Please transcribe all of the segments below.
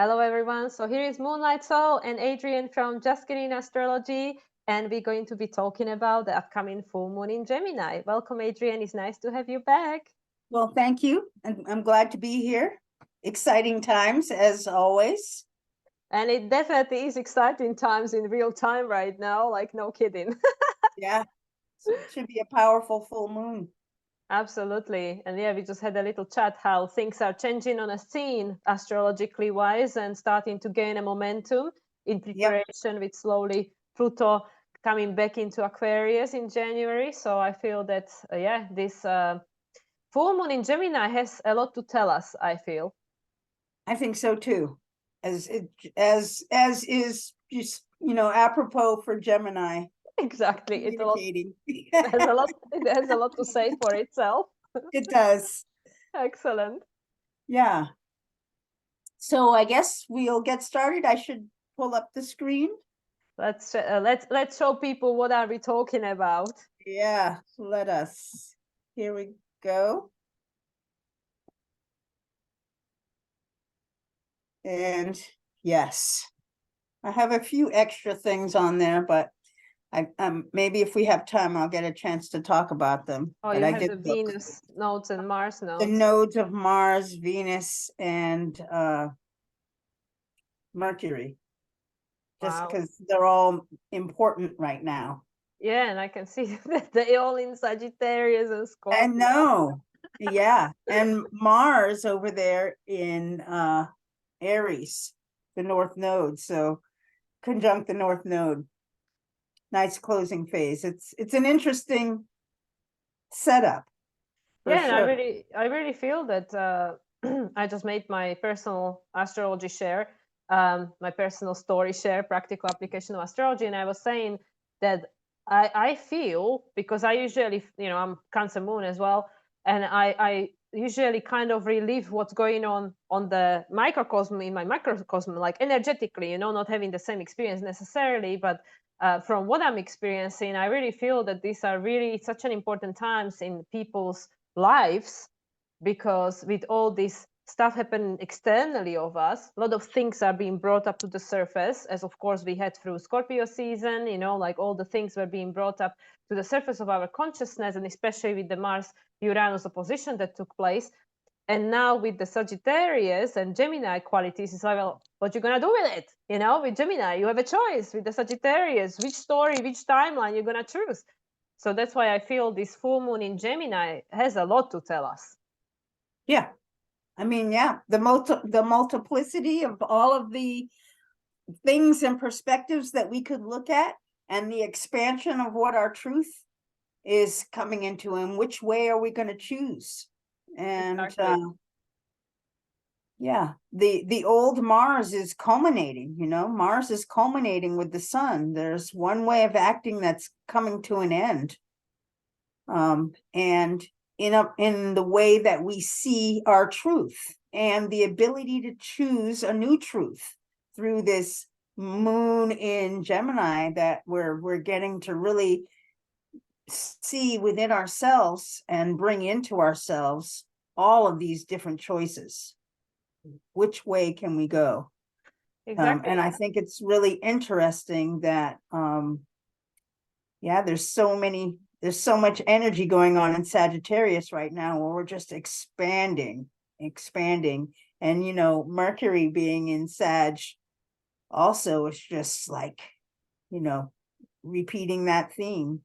Hello, everyone. So here is Moonlight Soul and Adrienne from Gemini Astrology, and we're going to be talking about the upcoming full moon in Gemini. Welcome, Adrienne. It's nice to have you back. Well, thank you. And I'm glad to be here. Exciting times, as always. And it definitely is exciting times in real time right now, like no kidding. Yeah, so it should be a powerful full moon. Absolutely. And yeah, we just had a little chat how things are changing on a scene astrologically wise and starting to gain a momentum in preparation with slowly Pluto coming back into Aquarius in January. So I feel that, yeah, this full moon in Gemini has a lot to tell us, I feel. I think so too. As is just, apropos for Gemini. Exactly. Communicating. It has a lot to say for itself. It does. Excellent. Yeah. So I guess we'll get started. I should pull up the screen. Let's show people what are we talking about. Yeah, let us. Here we go. And yes, I have a few extra things on there, but I maybe if we have time, I'll get a chance to talk about them. Oh, but you I have did the look. Venus nodes and Mars The nodes. nodes of Mars, Venus, and Mercury, just Wow. because they're all important right now. Yeah, and I can see that they all in Sagittarius and Scorpio. I know. Yeah, and Mars over there in Aries, the North Node. So conjunct the North Node. Nice closing phase. It's an interesting setup. Yeah, Sure. and I really feel that I just made my personal astrology share, my personal story share, practical application of astrology, and I was saying that I feel, because I usually, I'm Cancer Moon as well, and I usually kind of relive what's going on the microcosm, in my microcosm, like energetically, not having the same experience necessarily, but from what I'm experiencing, I really feel that these are really such an important times in people's lives, because with all this stuff happening externally of us, a lot of things are being brought up to the surface, as of course we had through Scorpio season, like all the things were being brought up to the surface of our consciousness, and especially with the Mars Uranus opposition that took place. And now with the Sagittarius and Gemini qualities, it's like, well, what you're gonna do with it? With Gemini, you have a choice. With the Sagittarius, which story, which timeline you're gonna choose. So that's why I feel this full moon in Gemini has a lot to tell us. Yeah. I mean, yeah, the multiplicity of all of the things and perspectives that we could look at, and the expansion of what our truth is coming into, and which way are we going to choose? And Exactly. yeah, the old Mars is culminating, Mars is culminating with the sun. There's one way of acting that's coming to an end. And in the way that we see our truth, and the ability to choose a new truth through this moon in Gemini, that we're getting to really see within ourselves and bring into ourselves all of these different choices. Which way can we go? Exactly. And I think it's really interesting that yeah, there's so much energy going on in Sagittarius right now, where we're just expanding. And Mercury being in Sag also is just like, repeating that theme.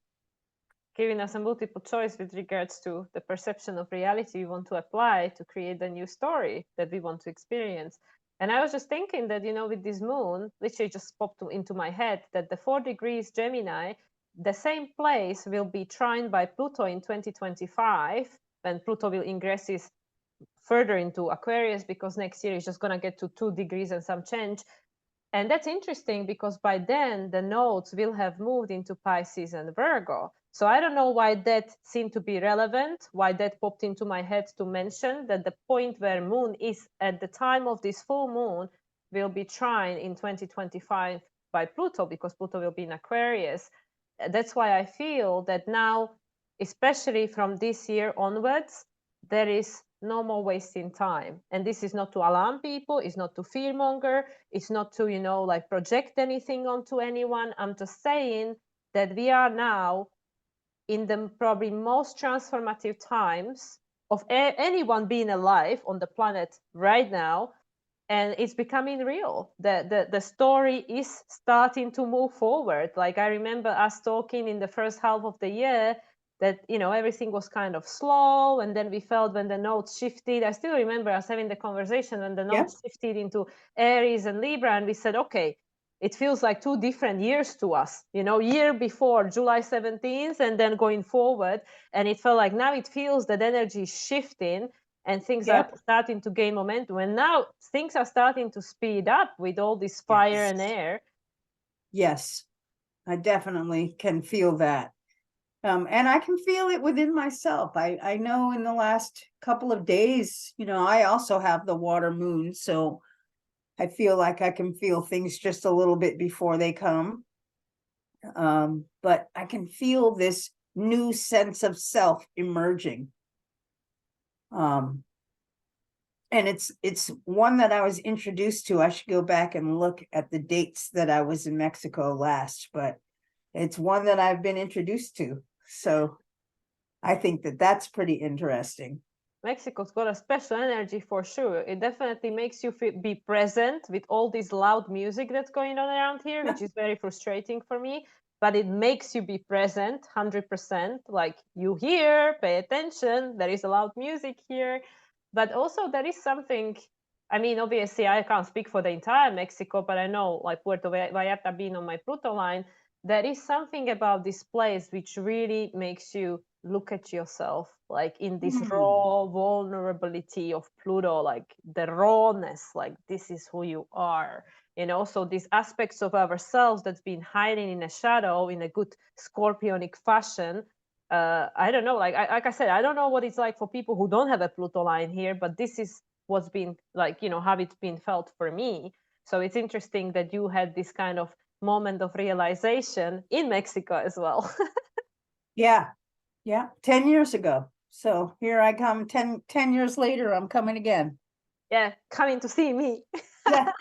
Giving us a multiple choice with regards to the perception of reality we want to apply to create a new story that we want to experience. And I was just thinking that, with this moon, literally just popped into my head that the 4 degrees Gemini, the same place will be trined by Pluto in 2025, when Pluto will ingresses further into Aquarius, because next year it's just going to get to 2 degrees and some change. And that's interesting because by then the nodes will have moved into Pisces and Virgo. So I don't know why that seemed to be relevant, why that popped into my head to mention that the point where moon is at the time of this full moon will be trine in 2025 by Pluto, because Pluto will be in Aquarius. That's why I feel that now, especially from this year onwards, there is no more wasting time. And this is not to alarm people, it's not to fearmonger, it's not to, you know, like project anything onto anyone. I'm just saying that we are now in the probably most transformative times of anyone being alive on the planet right now, and it's becoming real. The story is starting to move forward. Like, I remember us talking in the first half of the year that, you know, everything was kind of slow, and then we felt when the nodes shifted. I still remember us having the conversation when the nodes shifted into Aries and Libra, and we said, okay, it feels like 2 different years to us, you know, year before July 17th and then going forward. And it felt like now it feels that energy is shifting and things are starting to gain momentum. And now things are starting to speed up with all this fire and air. Yes, I definitely can feel that. And I can feel it within myself. I know in the last couple of days, you know, I also have the water moon, so I feel like I can feel things just a little bit before they come. But I can feel this new sense of self emerging. And it's one that I was introduced to. I should go back and look at the dates that I was in Mexico last, but it's one that I've been introduced to. So I think that that's pretty interesting. Mexico's got a special energy for sure. It definitely makes you be present with all this loud music that's going on around here, which is very frustrating for me. But it makes you be present 100%. Like, you hear, pay attention, there is a loud music here. But also there is something, I mean, obviously I can't speak for the entire Mexico, but I know, like, Puerto Vallarta being on my Pluto line, there is something about this place which really makes you look at yourself, like in this raw vulnerability of Pluto, like the rawness, like this is who you are, you know. So these aspects of ourselves that's been hiding in a shadow in a good scorpionic fashion. I don't know, like I said, I don't know what it's like for people who don't have a Pluto line here, but this is what's been like, you know, how it's been felt for me. So it's interesting that you had this kind of moment of realization in Mexico as well. Yeah. 10 years ago. So here I come 10 years later, I'm coming again. Yeah, coming to see me. Yeah.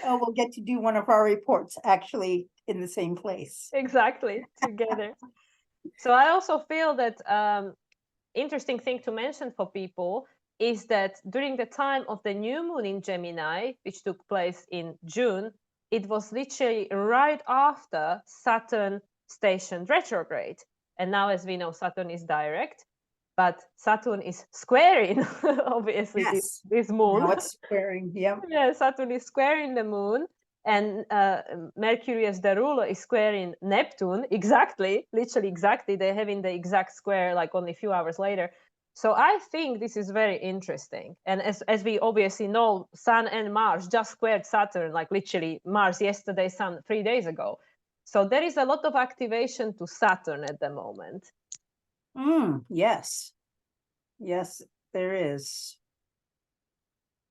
Oh, we'll get to do one of our reports actually in the same place. Exactly, together. So I also feel that interesting thing to mention for people is that during the time of the new moon in Gemini, which took place in June, it was literally right after Saturn stationed retrograde. And now, as we know, Saturn is direct, but Saturn is squaring, obviously, this moon. Now it's squaring. Yep. Yeah, Saturn is squaring the moon, and Mercury as the ruler is squaring Neptune. Exactly, literally exactly. They're having the exact square like only a few hours later. So I think this is very interesting. And as we obviously know, Sun and Mars just squared Saturn, like literally Mars yesterday, Sun 3 days ago. So there is a lot of activation to Saturn at the moment. Yes. Yes, there is.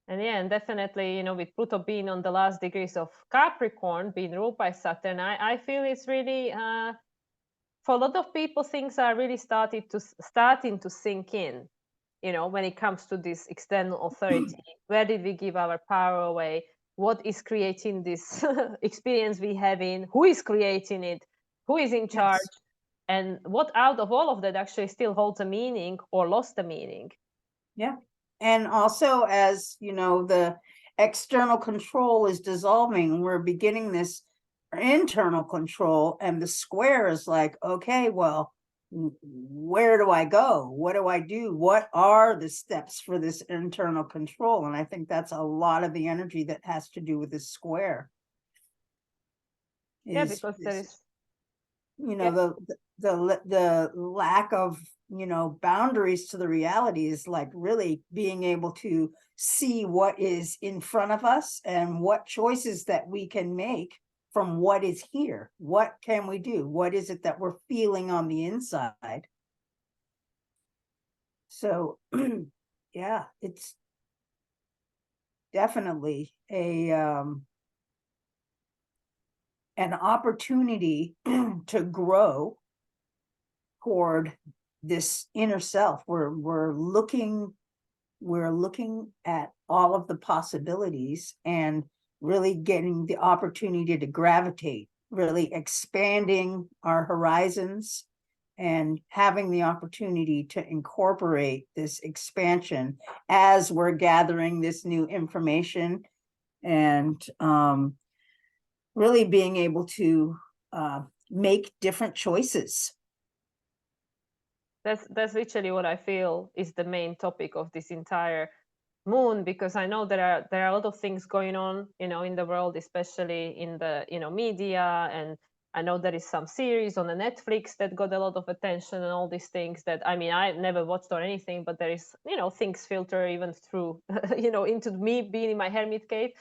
And yeah, and definitely, you know, with Pluto being on the last degrees of Capricorn, being ruled by Saturn, I feel it's really, for a lot of people, things are really starting to sink in, you know, when it comes to this external authority. Where did we give our power away? What is creating this experience we have in? Who is creating it? Who is in charge? Yes. And what out of all of that actually still holds a meaning or lost a meaning? Yeah. And also, as you know, the external control is dissolving. We're beginning this internal control, and the square is like, okay, well, where do I go? What do I do? What are the steps for this internal control? And I think that's a lot of the energy that has to do with this square. Yeah, because there is, you know, the lack of, you know, boundaries to the reality is like really being able to see what is in front of us and what choices that we can make from what is here. What can we do? What is it that we're feeling on the inside? So yeah, it's definitely an opportunity to grow toward this inner self. We're looking we're looking at all of the possibilities and really getting the opportunity to gravitate, really expanding our horizons and having the opportunity to incorporate this expansion as we're gathering this new information, and really being able to make different choices. That's literally what I feel is the main topic of this entire moon, because I know there are a lot of things going on, in the world, especially in the media, and I know there is some series on the Netflix that got a lot of attention and all these things that, I mean, I never watched or anything, but there is things filter even through into me being in my hermit cave.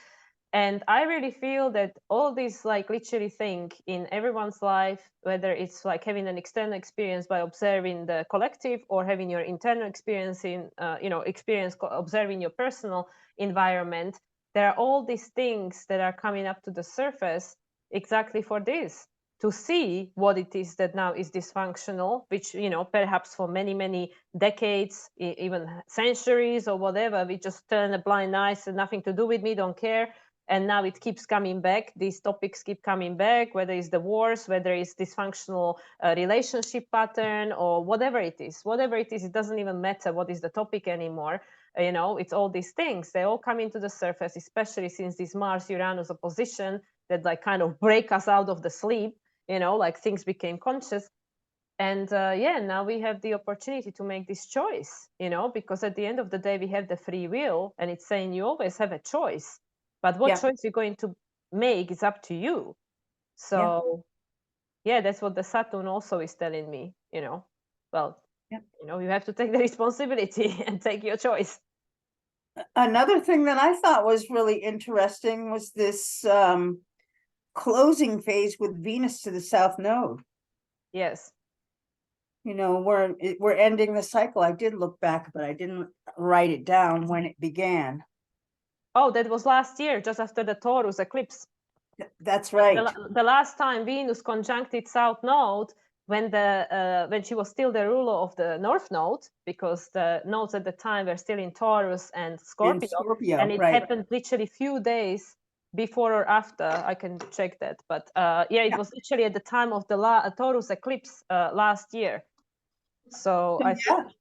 And I really feel that all these like literally thing in everyone's life, whether it's like having an external experience by observing the collective, or having your internal experience in, observing your personal environment, there are all these things that are coming up to the surface exactly for this, to see what it is that now is dysfunctional, which, perhaps for many, many decades, even centuries or whatever, we just turn a blind eye, and nothing to do with me, don't care. And now it keeps coming back. These topics keep coming back, whether it's the wars, whether it's dysfunctional relationship pattern, or whatever it is. It doesn't even matter what is the topic anymore. It's all these things. They all come into the surface, especially since this Mars-Uranus opposition that like kind of break us out of the sleep, like things became conscious. And now we have the opportunity to make this choice, because at the end of the day, we have the free will, and it's saying you always have a choice. But what choice you're going to make is up to you. So, that's what the Saturn also is telling me, well, you have to take the responsibility and take your choice. Another thing that I thought was really interesting was this closing phase with Venus to the South Node. Yes. We're ending the cycle. I did look back, but I didn't write it down when it began. Oh, that was last year, just after the Taurus eclipse. That's right. The last time Venus conjuncted South Node, when she was still the ruler of the North Node, because the nodes at the time were still in Taurus and Scorpio, and it happened literally few days before or after. I can check that, but it was literally at the time of the Taurus eclipse last year. So I think,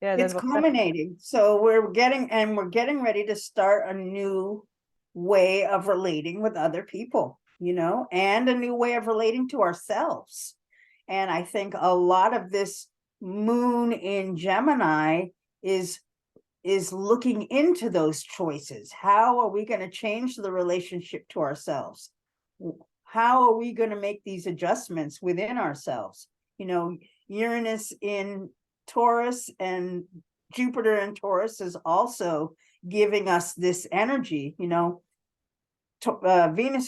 it's culminating. So we're getting ready to start a new way of relating with other people, and a new way of relating to ourselves. And I think a lot of this moon in Gemini is looking into those choices. How are we going to change the relationship to ourselves? How are we going to make these adjustments within ourselves? Uranus in Taurus and Jupiter in Taurus is also giving us this energy. Venus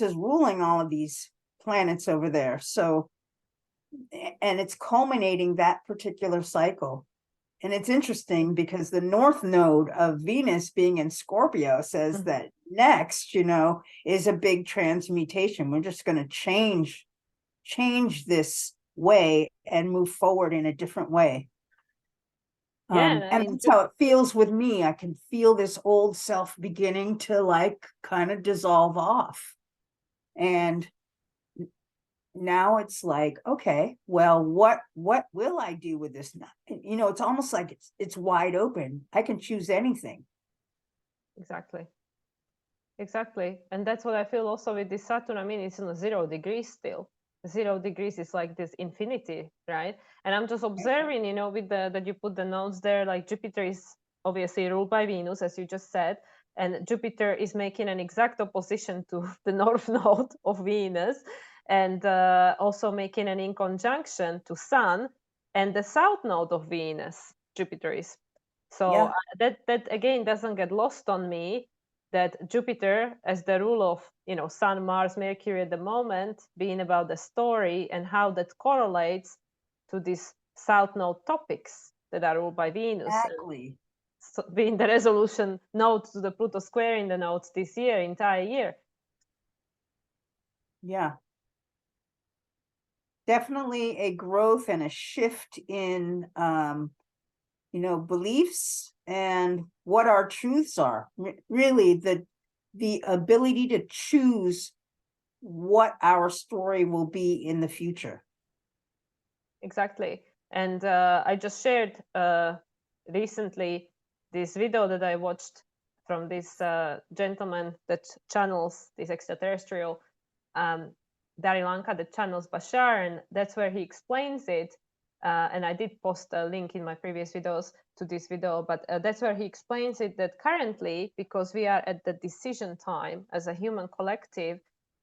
is ruling all of these planets over there. So, and it's culminating that particular cycle. And it's interesting because the North Node of Venus being in Scorpio says that next, is a big transmutation. We're just going to change this way and move forward in a different way. And that's how it feels with me. I can feel this old self beginning to like kind of dissolve off. And now it's like, okay, well, what will I do with this? It's almost like it's wide open. I can choose anything. Exactly. And that's what I feel also with this Saturn. I mean, it's in 0 degrees still. 0 degrees is like this infinity, right? And I'm just observing, with that you put the nodes there, like Jupiter is obviously ruled by Venus, as you just said, and Jupiter is making an exact opposition to the North Node of Venus, and also making an inconjunction to Sun and the South Node of Venus. Jupiter is. So that again doesn't get lost on me, that Jupiter, as the rule of Sun, Mars, Mercury at the moment, being about the story and how that correlates to these South Node topics that are ruled by Venus. Exactly. So being the resolution node to the Pluto square in the nodes this year, entire year. Yeah. Definitely a growth and a shift in beliefs and what our truths are. Really, the ability to choose what our story will be in the future. Exactly. And I just shared recently this video that I watched from this gentleman that channels this extraterrestrial Dari Lanka that channels Bashar, and that's where he explains it. And I did post a link in my previous videos to this video, but that's where he explains it, that currently, because we are at the decision time as a human collective,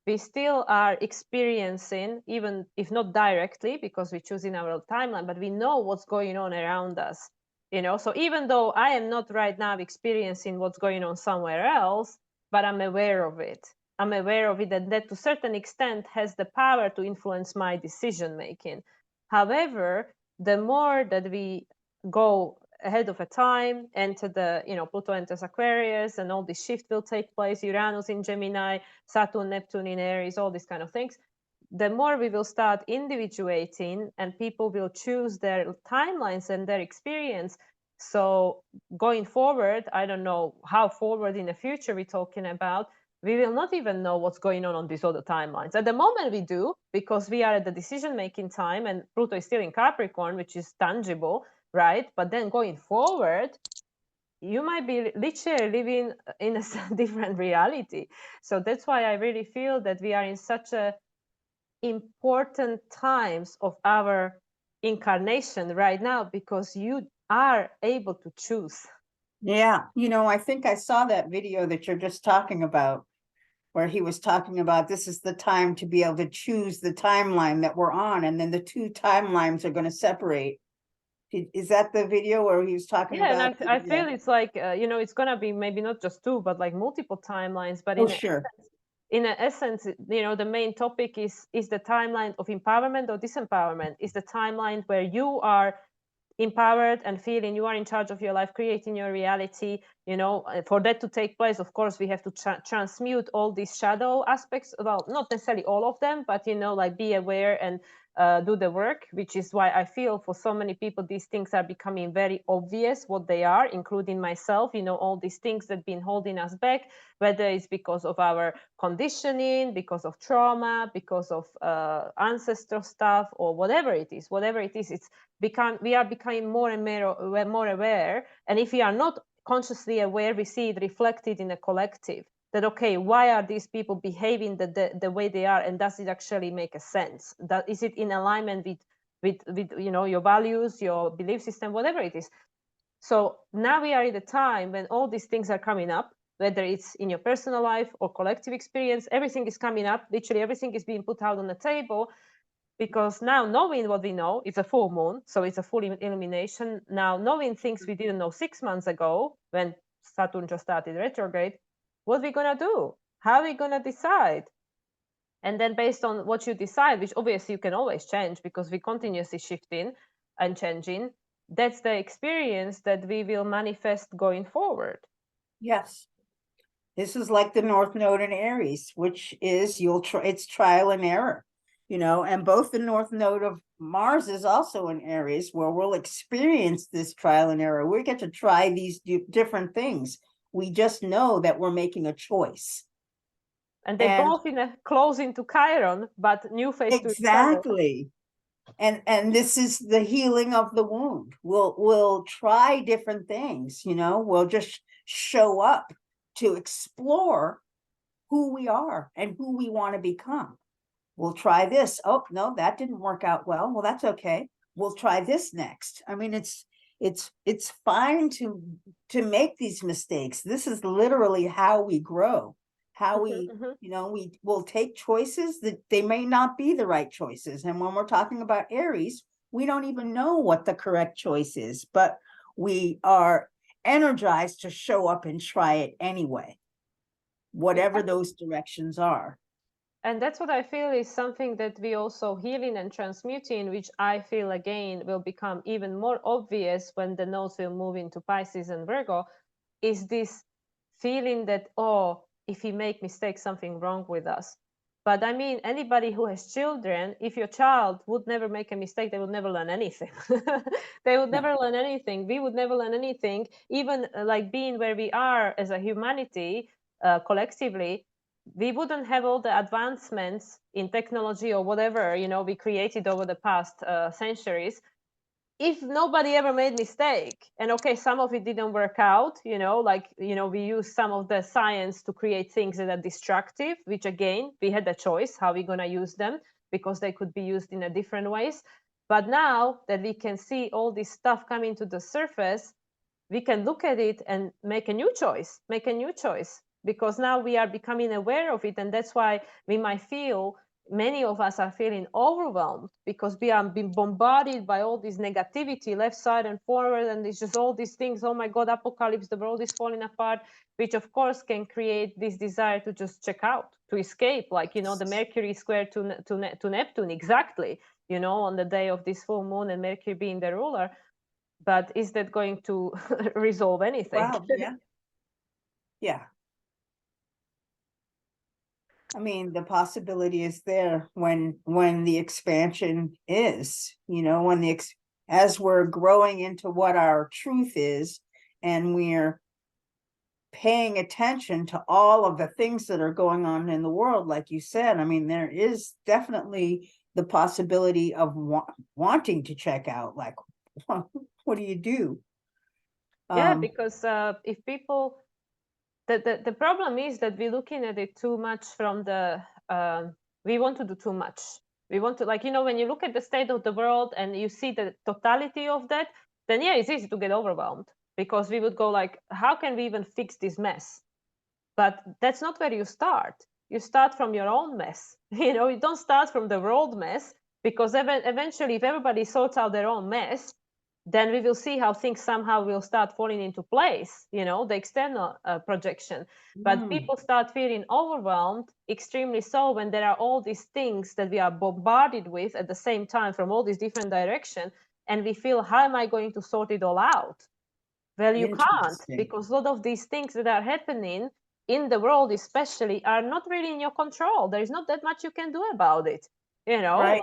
we still are experiencing, even if not directly, because we choose in our timeline, but we know what's going on around us. So even though I am not right now experiencing what's going on somewhere else, but I'm aware of it. I'm aware of it, and that to a certain extent has the power to influence my decision making. However, the more that we go ahead of a time, enter the, Pluto enters Aquarius, and all this shift will take place, Uranus in Gemini, Saturn, Neptune in Aries, all these kind of things, the more we will start individuating and people will choose their timelines and their experience. So going forward, I don't know how forward in the future we're talking about, we will not even know what's going on these other timelines. At the moment we do, because we are at the decision-making time and Pluto is still in Capricorn, which is tangible, right? But then going forward, you might be literally living in a different reality. So that's why I really feel that we are in such a important times of our incarnation right now, because you are able to choose. Yeah, I think I saw that video that you're just talking about, where he was talking about this is the time to be able to choose the timeline that we're on, and then the two timelines are going to separate. Is that the video where he was talking Yeah, and about? I feel it's like, it's gonna be maybe not just two, but like multiple timelines. But Oh, sure. in essence, the main topic is the timeline of empowerment or disempowerment. Is the timeline where you are empowered and feeling you are in charge of your life, creating your reality. For that to take place, of course, we have to transmute all these shadow aspects. Well, not necessarily all of them, but like be aware and do the work, which is why I feel for so many people these things are becoming very obvious what they are, including myself. All these things that have been holding us back, whether it's because of our conditioning, because of trauma, because of ancestral stuff, or whatever it is, it's we are becoming more and more aware. And if we are not consciously aware, we see it reflected in a collective, that okay, why are these people behaving the way they are, and does it actually make a sense? That is it in alignment with your values, your belief system, whatever it is. So now we are in the time when all these things are coming up, whether it's in your personal life or collective experience, everything is coming up. Literally everything is being put out on the table, because now knowing what we know, it's a full moon, so it's a full illumination. Now knowing things we didn't know 6 months ago when Saturn just started retrograde, what we gonna do? How we gonna decide? And then based on what you decide, which obviously you can always change because we continuously shifting and changing, that's the experience that we will manifest going forward. Yes. This is like the North Node in Aries, which is it's trial and error, and both the North Node of Mars is also in Aries, where we'll experience this trial and error. We get to try these different things. We just know that we're making a choice. And they both in a close into Chiron, but new face to each other. Exactly. And this is the healing of the wound. We'll try different things, we'll just show up to explore who we are and who we want to become. We'll try this. Oh, no, that didn't work out well. Well, that's okay. We'll try this next. I mean, it's fine to make these mistakes. This is literally how we grow, how we, we will take choices that they may not be the right choices. And when we're talking about Aries, we don't even know what the correct choice is, but we are energized to show up and try it anyway, whatever those directions are. And that's what I feel is something that we also healing and transmuting, which I feel again will become even more obvious when the nodes will move into Pisces and Virgo, is this feeling that, oh, if we make mistakes, something wrong with us. But I mean, anybody who has children, if your child would never make a mistake, they would never learn anything. They would No. never learn anything. We would never learn anything. Even like being where we are as a humanity, collectively, we wouldn't have all the advancements in technology or whatever, you know, we created over the past centuries if nobody ever made mistake. And okay, some of it didn't work out, you know, like, you know, we use some of the science to create things that are destructive, which again, we had a choice how we're going to use them, because they could be used in a different ways. But now that we can see all this stuff coming to the surface, we can look at it and make a new choice, because now we are becoming aware of it. And that's why we might feel, many of us are feeling overwhelmed, because we are being bombarded by all this negativity left side and forward, and it's just all these things, oh my god, apocalypse, the world is falling apart, which of course can create this desire to just check out, to escape, like, you know, the Mercury square to Neptune, exactly, you know, on the day of this full moon and Mercury being the ruler. But is that going to resolve anything? Wow, yeah. Yeah. I mean, the possibility is there when the expansion is, you know, when as we're growing into what our truth is, and we're paying attention to all of the things that are going on in the world, like you said. I mean, there is definitely the possibility of wanting to check out, like, what do you do? Yeah, because if people, the problem is that we're looking at it too much from the, we want to do too much. We want to, like, you know, when you look at the state of the world and you see the totality of that, then yeah, it's easy to get overwhelmed, because we would go like, how can we even fix this mess? But that's not where you start. You start from your own mess. You know, you don't start from the world mess, because eventually, if everybody sorts out their own mess, then we will see how things somehow will start falling into place, you know, the external projection. But people start feeling overwhelmed, extremely so, when there are all these things that we are bombarded with at the same time from all these different directions. And we feel, how am I going to sort it all out? Well, you can't, Interesting. because a lot of these things that are happening in the world, especially, are not really in your control. There is not that much you can do about it, you know, Right.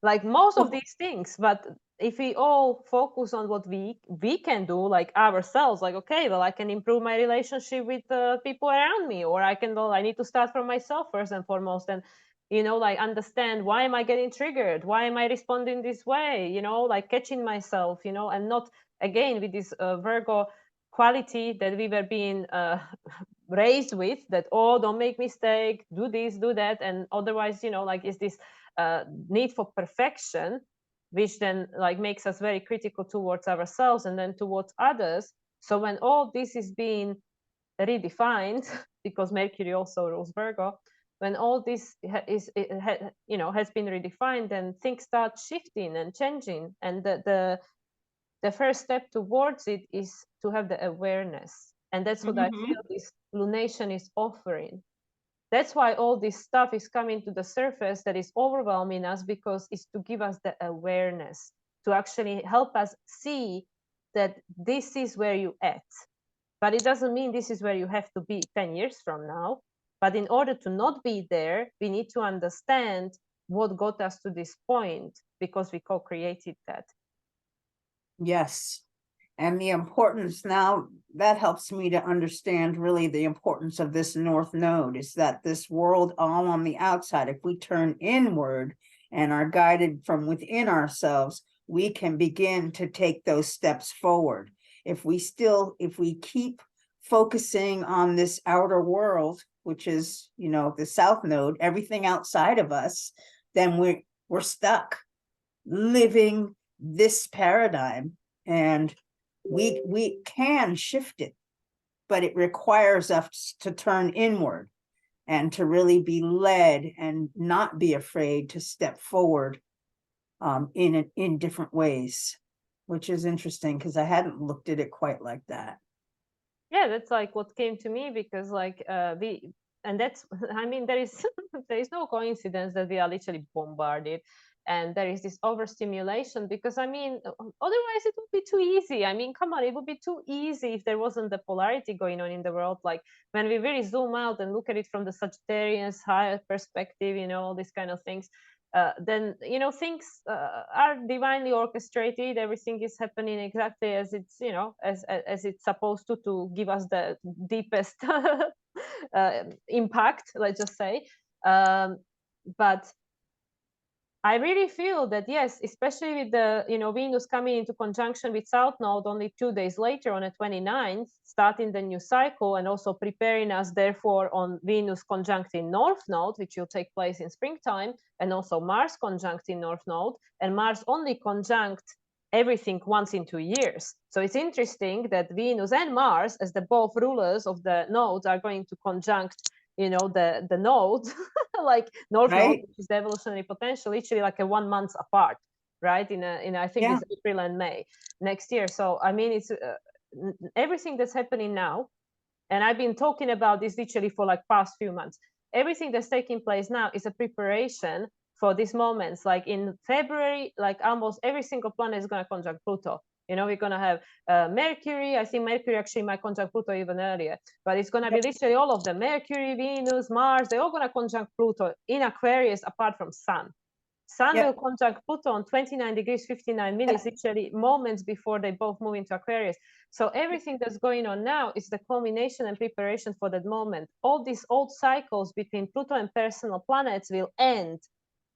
like most of these things. But if we all focus on what we can do, like ourselves, like, okay, well, I can improve my relationship with people around me, or I can, well, I need to start from myself first and foremost, and, you know, like, understand, why am I getting triggered, why am I responding this way, you know, like catching myself, you know, and not, again, with this Virgo quality that we were being raised with, that, oh, don't make mistake, do this, do that, and otherwise, you know, like, is this need for perfection, which then, like, makes us very critical towards ourselves and then towards others. So when all this is being redefined, because Mercury also rules Virgo, when all this you know, has been redefined, then things start shifting and changing, and the first step towards it is to have the awareness. And that's what I feel this lunation is offering. That's why all this stuff is coming to the surface that is overwhelming us, because it's to give us the awareness, to actually help us see that this is where you at. But it doesn't mean this is where you have to be 10 years from now. But in order to not be there, we need to understand what got us to this point, because we co-created that. Yes. And the importance now, that helps me to understand really the importance of this North Node, is that this world all on the outside, if we turn inward and are guided from within ourselves, we can begin to take those steps forward. If we keep focusing on this outer world, which is, you know, the South Node, everything outside of us, then we're stuck living this paradigm. And we can shift it, but it requires us to turn inward and to really be led and not be afraid to step forward in different ways, which is interesting because I hadn't looked at it quite like that. Yeah, that's like what came to me, because like and that's I mean, there is there is no coincidence that we are literally bombarded. and there is this overstimulation, because I mean, otherwise it would be too easy. I mean, come on, it would be too easy if there wasn't the polarity going on in the world. Like when we really zoom out and look at it from the Sagittarius higher perspective, you know, all these kind of things, then, you know, things are divinely orchestrated. Everything is happening exactly as it's, you know, as it's supposed to give us the deepest impact, let's just say. But I really feel that, yes, especially with the, you know, Venus coming into conjunction with South Node only 2 days later on the 29th, starting the new cycle, and also preparing us therefore on Venus conjuncting North Node, which will take place in springtime, and also Mars conjuncting North Node, and Mars only conjunct everything once in 2 years. So it's interesting that Venus and Mars, as the both rulers of the nodes, are going to conjunct, you know, the node, like North Node, which is the evolutionary potential, literally like a 1 month apart, right? In I think it's April and May next year. So I mean, it's everything that's happening now, and I've been talking about this literally for like past few months. Everything that's taking place now is a preparation for these moments. Like in February, like almost every single planet is going to conjunct Pluto. You know, we're going to have Mercury. I think Mercury actually might conjunct Pluto even earlier, but it's going to be literally all of them. Mercury, Venus, Mars, they're all going to conjunct Pluto in Aquarius, apart from Sun. Sun will conjunct Pluto on 29 degrees, 59 minutes, literally moments before they both move into Aquarius. So everything that's going on now is the culmination and preparation for that moment. All these old cycles between Pluto and personal planets will end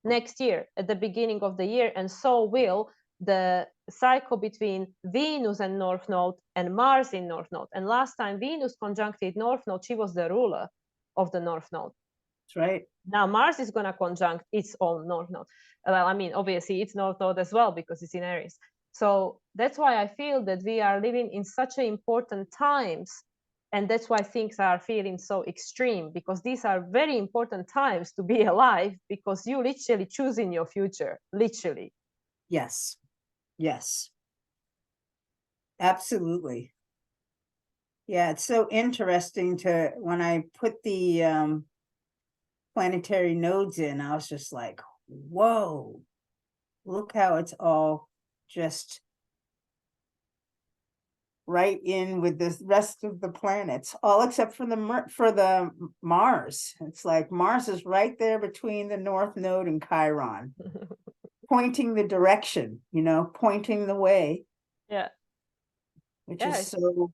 next year at the beginning of the year, and so will the cycle between Venus and North Node and Mars in North Node. And last time Venus conjuncted North Node, she was the ruler of the North Node. That's right. Now Mars is going to conjunct its own North Node. Well, I mean, obviously it's North Node as well, because it's in Aries. So that's why I feel that we are living in such important times. And that's why things are feeling so extreme, because these are very important times to be alive, because you literally choosing your future, literally. Yes. Yes. Absolutely. Yeah, it's so interesting to, when I put the planetary nodes in, I was just like, whoa, look how it's all just right in with the rest of the planets, all except for the Mars. It's like Mars is right there between the North Node and Chiron, pointing the direction, you know, pointing the way. Yeah. Which is so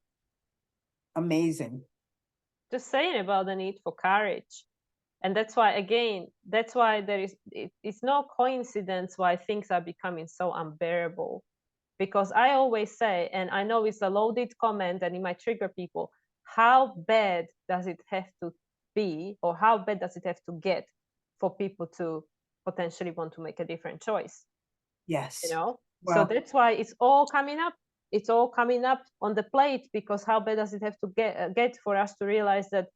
amazing. Just saying about the need for courage. And that's why, again, that's why there is, it's no coincidence why things are becoming so unbearable. Because I always say, and I know it's a loaded comment and it might trigger people, how bad does it have to be, or how bad does it have to get for people to potentially want to make a different choice? Yes. You know? Wow. So that's why it's all coming up. It's all coming up on the plate, because how bad does it have to get for us to realize that,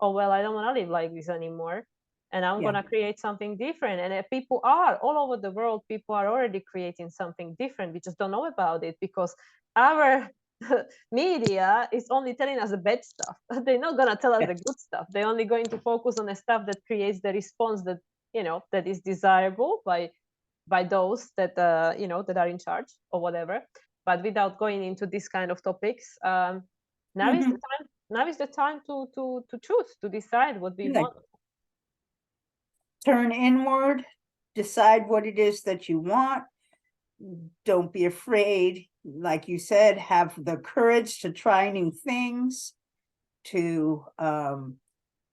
oh, well, I don't want to live like this anymore, and I'm going to create something different. And people are all over the world, people are already creating something different. We just don't know about it, because our media is only telling us the bad stuff. They're not going to tell us the good stuff. They're only going to focus on the stuff that creates the response that, you know, that is desirable by those that you know, that are in charge or whatever. But without going into this kind of topics, now is the time. Now is the time to choose, to decide what we want. Turn inward, decide what it is that you want. Don't be afraid. Like you said, have the courage to try new things, to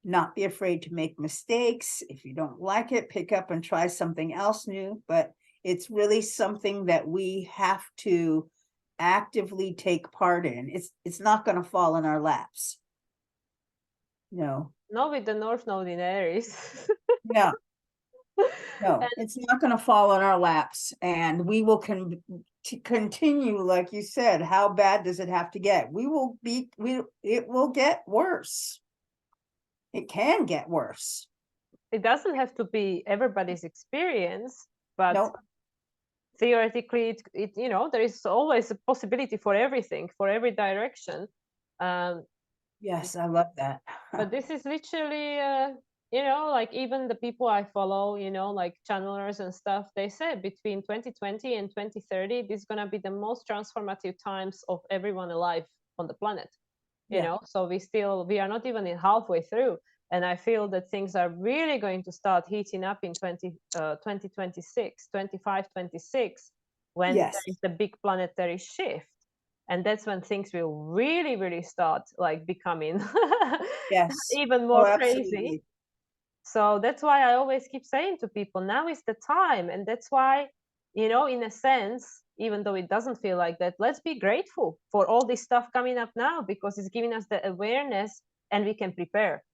not be afraid to make mistakes. If you don't like it, pick up and try something else new. But it's really something that we have to actively take part in. It's not going to fall in our laps. No. Not with the North Node in Aries. No. No, it's not going to fall in our laps, and we will continue, like you said. How bad does it have to get? It will get worse. It can get worse. It doesn't have to be everybody's experience, but theoretically, it you know, there is always a possibility for everything, for every direction. Yes, I love that. But this is literally you know, like even the people I follow, you know, like channelers and stuff, they said between 2020 and 2030, this is going to be the most transformative times of everyone alive on the planet, you Yeah. know. So we are not even in halfway through. And I feel that things are really going to start heating up in 2026, 25, 26, when Yes. there is the big planetary shift. And that's when things will really, really start like becoming Yes. even Oh, more crazy. absolutely. So that's why I always keep saying to people, now is the time. And that's why, you know, in a sense, even though it doesn't feel like that, let's be grateful for all this stuff coming up now, because it's giving us the awareness and we can prepare.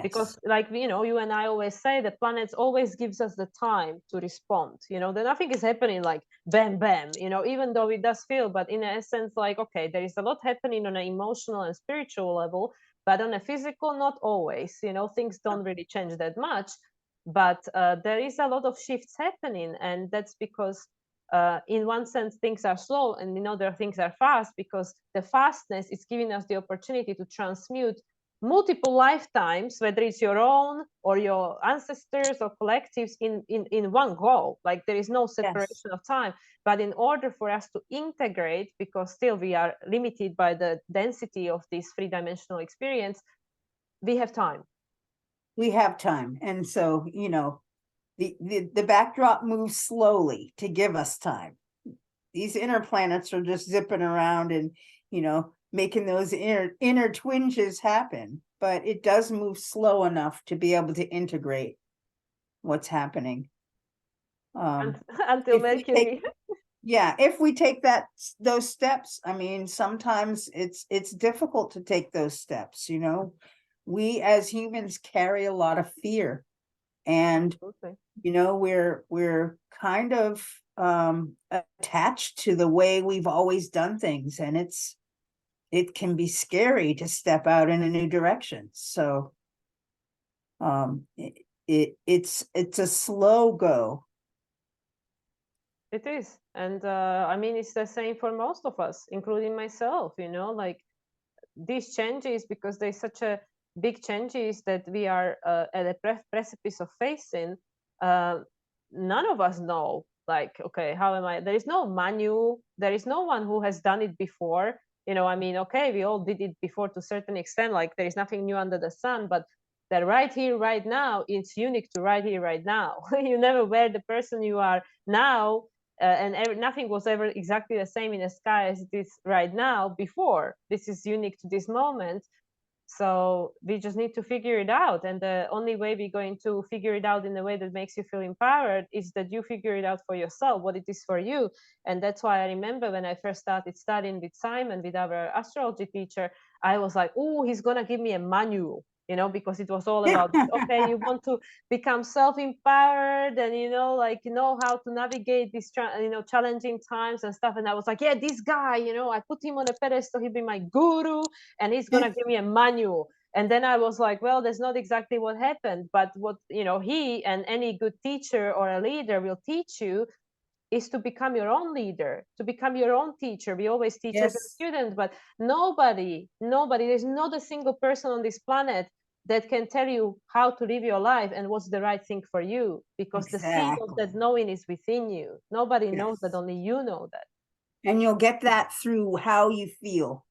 Because Yes. like, you know, you and I always say, the planets always gives us the time to respond, you know, that nothing is happening like bam bam, you know, even though it does feel, but in essence, like, okay, there is a lot happening on an emotional and spiritual level, but on a physical, not always, you know, things don't really change that much. But there is a lot of shifts happening, and that's because in one sense things are slow, and in other things are fast, because the fastness is giving us the opportunity to transmute multiple lifetimes, whether it's your own or your ancestors or collectives, in one go. Like there is no Yes. separation of time. But in order for us to integrate, because still we are limited by the density of this three-dimensional experience, we have time. We have time. And so, you know, the backdrop moves slowly to give us time. These inner planets are just zipping around and, you know, making those inner twinges happen. But it does move slow enough to be able to integrate what's happening. Until If we take, Mercury. yeah, if we take those steps, I mean, sometimes it's difficult to take those steps, you know. We as humans carry a lot of fear, and Absolutely. you know, we're kind of attached to the way we've always done things, and it can be scary to step out in a new direction. So it's a slow go. It is. And I mean, it's the same for most of us, including myself, you know, like these changes, because there's such a big changes that we are at a precipice of facing. Uh, None of us know, like, okay, how am I? There is no manual. There is no one who has done it before. You know, I mean, okay, we all did it before to a certain extent. Like, there is nothing new under the sun, but that right here, right now, it's unique to right here, right now. You never were the person you are now, and nothing was ever exactly the same in the sky as it is right now before. This is unique to this moment. So we just need to figure it out. And the only way we're going to figure it out in a way that makes you feel empowered is that you figure it out for yourself, what it is for you. And that's why I remember when I first started studying with Simon, with our astrology teacher, I was like, oh, he's going to give me a manual, you know, because it was all about, okay, you want to become self-empowered and, you know, like, you know how to navigate these, you know, challenging times and stuff. And I was like, yeah, this guy, you know, I put him on a pedestal, he'll be my guru, and he's going to give me a manual. And then I was like, well, that's not exactly what happened. But what, you know, he and any good teacher or a leader will teach you is to become your own leader, to become your own teacher. We always teach as a Yes, student, but nobody, there's not a single person on this planet that can tell you how to live your life and what's the right thing for you, because the seed of that exactly. knowing is within you. Nobody knows that, Yes. only you know that. And you'll get that through how you feel.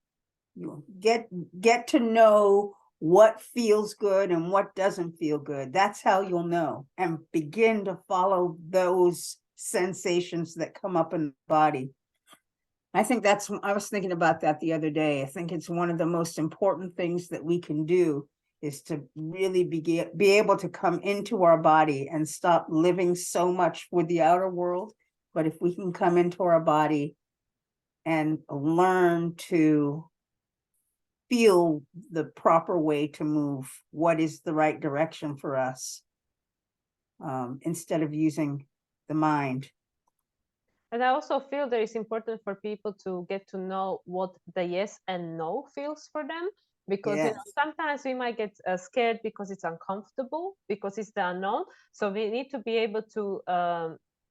You get to know what feels good and what doesn't feel good. That's how you'll know, and begin to follow those sensations that come up in the body. I think I was thinking about that the other day. I think it's one of the most important things that we can do is to really be able to come into our body and stop living so much with the outer world. But if we can come into our body and learn to feel the proper way to move, what is the right direction for us, instead of using the mind. And I also feel that it's important for people to get to know what the yes and no feels for them. Because, you know, Yes. sometimes we might get scared because it's uncomfortable, because it's the unknown. So we need to be able to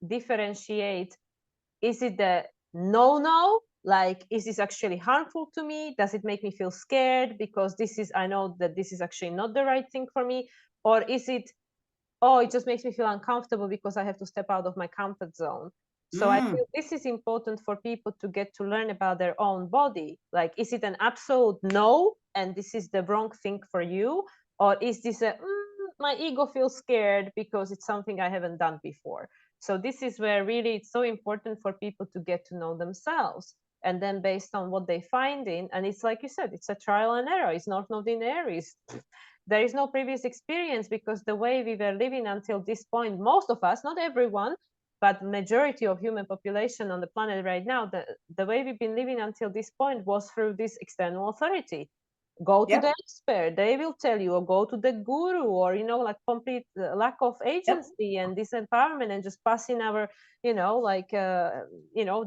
differentiate, is it the no, like, is this actually harmful to me? Does it make me feel scared because this is, I know that this is actually not the right thing for me? Or is it, oh, it just makes me feel uncomfortable because I have to step out of my comfort zone? So I Mm, feel this is important for people to get to learn about their own body. Like, is it an absolute no, and this is the wrong thing for you? Or is this a, my ego feels scared because it's something I haven't done before? So this is where really it's so important for people to get to know themselves. And then based on what they find in, and it's like you said, it's a trial and error. It's not in Aries. There is no previous experience, because the way we were living until this point, most of us, not everyone, but majority of human population on the planet right now, the way we've been living until this point was through this external authority. Go to yep, the expert, they will tell you, or go to the guru, or like complete lack of yep, agency and disempowerment, and just passing our like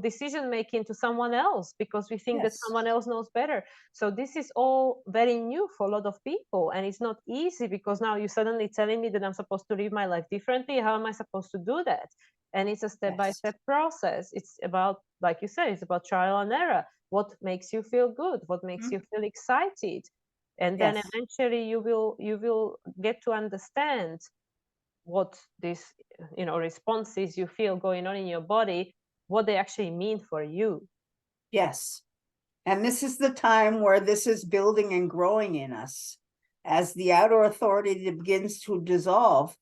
decision making to someone else because we think that yes, someone else knows better. So this is all very new for a lot of people, and it's not easy, because now you're suddenly telling me that I'm supposed to live my life differently. How am I supposed to do that? And it's a step by yes. step process. It's about, like you said, it's about trial and error. What makes you feel good? What makes Mhm. you feel excited? And then Yes, eventually you will get to understand what these responses you feel going on in your body, what they actually mean for you. yes. And this is the time where this is building and growing in us. As the outer authority begins to dissolve,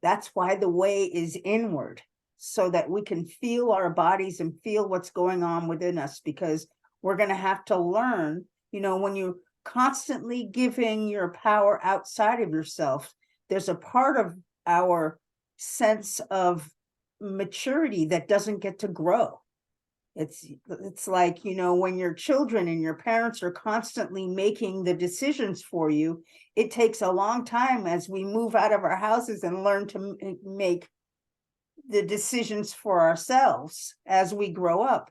that's why the way is inward, so that we can feel our bodies and feel what's going on within us, because we're going to have to learn, when you're constantly giving your power outside of yourself, there's a part of our sense of maturity that doesn't get to grow. It's like, when you're children and your parents are constantly making the decisions for you, it takes a long time as we move out of our houses and learn to make the decisions for ourselves as we grow up.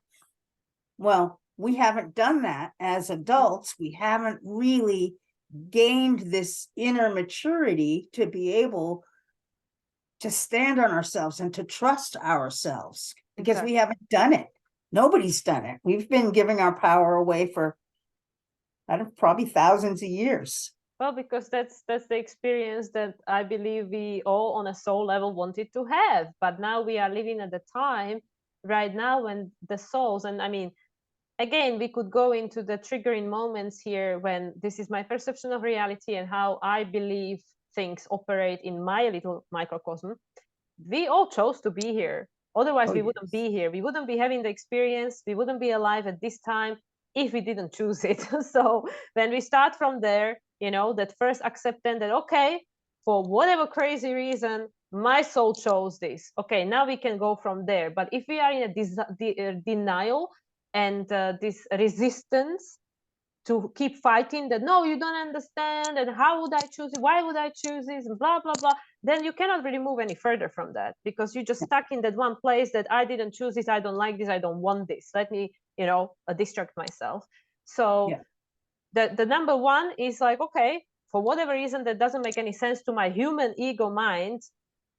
Well, we haven't done that as adults. We haven't really gained this inner maturity to be able to stand on ourselves and to trust ourselves, because we Exactly. haven't done it. Nobody's done it. We've been giving our power away for, I don't know, probably thousands of years. Well, because that's the experience that I believe we all on a soul level wanted to have. But now we are living at the time right now when the souls, and I mean, again, we could go into the triggering moments here when this is my perception of reality and how I believe things operate in my little microcosm. We all chose to be here. Otherwise, Oh, we wouldn't yes. be here. We wouldn't be having the experience. We wouldn't be alive at this time if we didn't choose it. So when we start from there, that first acceptance that, okay, for whatever crazy reason, my soul chose this. Okay, now we can go from there. But if we are in a denial and this resistance to keep fighting that, no, you don't understand, and how would I choose it, why would I choose this, and blah blah blah, then you cannot really move any further from that, because you're just stuck in that one place that I didn't choose this, I don't like this, I don't want this, let me distract myself. So Yeah. the number one is like, okay, for whatever reason that doesn't make any sense to my human ego mind,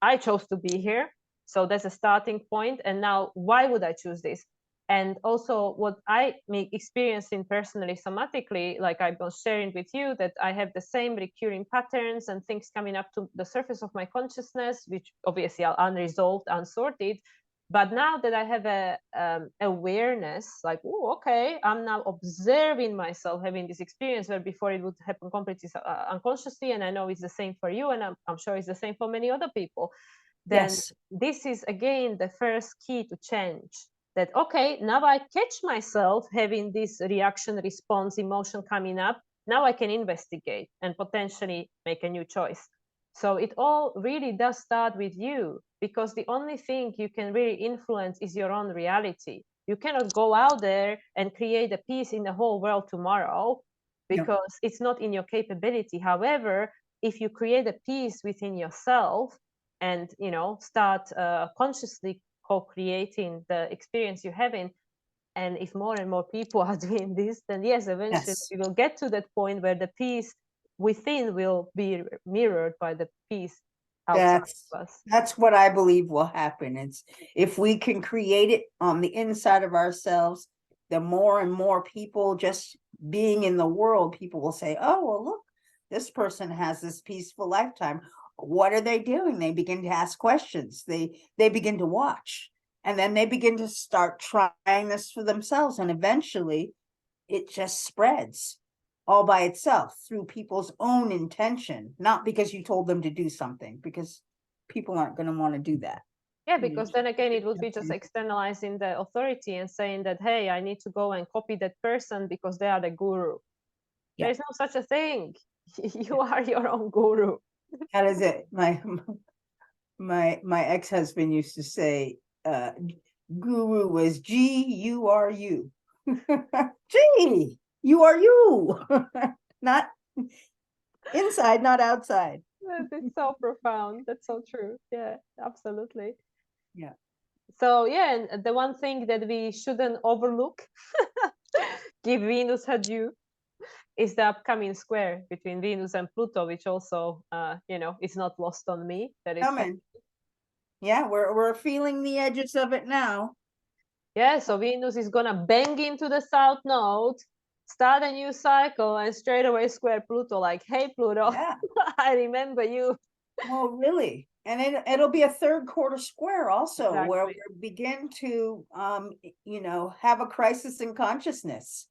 I chose to be here. So that's a starting point. And now, why would I choose this? And also, what I experiencing personally, somatically, like I was sharing with you, that I have the same recurring patterns and things coming up to the surface of my consciousness, which obviously are unresolved, unsorted. But now that I have a awareness, like, oh, okay, I'm now observing myself having this experience, where before it would happen completely unconsciously, and I know it's the same for you, and I'm sure it's the same for many other people. Then Yes. this is again the first key to change. That, okay, now I catch myself having this reaction, response, emotion coming up. Now I can investigate and potentially make a new choice. So it all really does start with you, because the only thing you can really influence is your own reality. You cannot go out there and create a peace in the whole world tomorrow, No. because it's not in your capability. However, if you create a peace within yourself and start consciously co-creating the experience you're having, and if more and more people are doing this, then yes, eventually Yes. we will get to that point where the peace within will be mirrored by the peace outside That's of us. that's what I believe will happen. It's if we can create it on the inside of ourselves, the more and more people just being in the world, people will say, "Oh, well, look, this person has this peaceful lifetime. What are they doing? They begin to ask questions. They begin to watch, and then they begin to start trying this for themselves, and eventually it just spreads all by itself through people's own intention, not because you told them to do something, because people aren't going to want to do that. Yeah, because then again, it would be just externalizing the authority and saying that, hey, I need to go and copy that person because they are the guru. Yeah. There's no such a thing. You are your own guru. How does it? My ex-husband used to say, guru was G-U-R-U. G, you are you. Not inside, not outside. That is so profound. That's so true. Yeah, absolutely. Yeah. So yeah, and the one thing that we shouldn't overlook, give Venus her due, is the upcoming square between Venus and Pluto, which also, is not lost on me. That is Coming. Yeah, we're feeling the edges of it now. Yeah, so Venus is gonna bang into the south node, start a new cycle, and straight away square Pluto. Like, hey, Pluto, Yeah. I remember you. Well, really. And it'll be a third quarter square also, where Exactly. we begin to have a crisis in consciousness.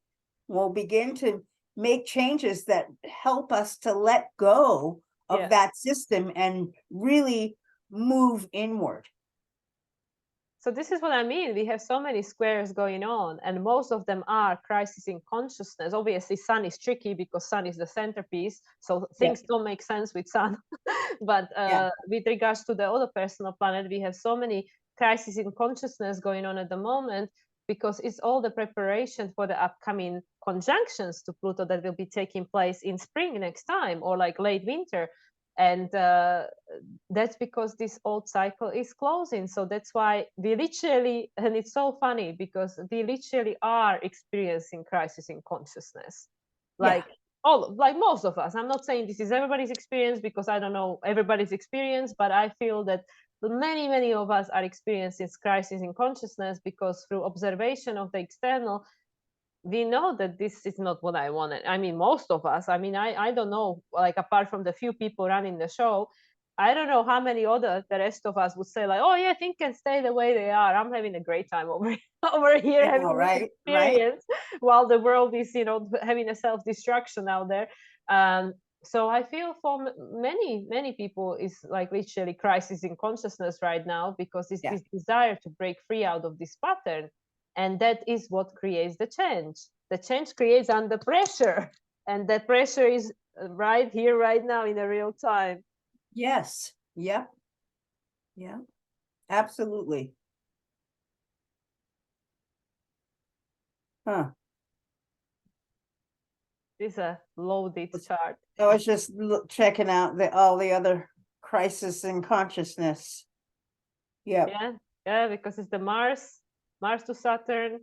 We'll begin to make changes that help us to let go of Yeah. that system and really move inward. So this is what I mean. We have so many squares going on, and most of them are crisis in consciousness. Obviously, Sun is tricky because Sun is the centerpiece, so things don't make sense with Sun. But Yeah. with regards to the other personal planet, we have so many crises in consciousness going on at the moment because it's all the preparation for the upcoming conjunctions to Pluto that will be taking place in spring next time, or like late winter. And that's because this old cycle is closing. So that's why we literally, and it's so funny because we literally are experiencing crisis in consciousness, like like most of us. I'm not saying this is everybody's experience because I don't know everybody's experience, but I feel that many of us are experiencing crisis in consciousness because through observation of the external, we know that this is not what I wanted. I mean, most of us, I don't know, like apart from the few people running the show, I don't know how many the rest of us would say like, oh yeah, things can stay the way they are. I'm having a great time over, over here I having know, this right? experience while the world is, having a self-destruction out there. So I feel for many people is like literally crisis in consciousness right now because it's this desire to break free out of this pattern. And that is what creates the change. The change creates under pressure, and that pressure is right here, right now, in a real time. Yes. Yep. Yeah. Absolutely. Huh. This is a loaded chart. I was just checking out all the other crisis in consciousness. Yeah, yeah, because it's the Mars to Saturn,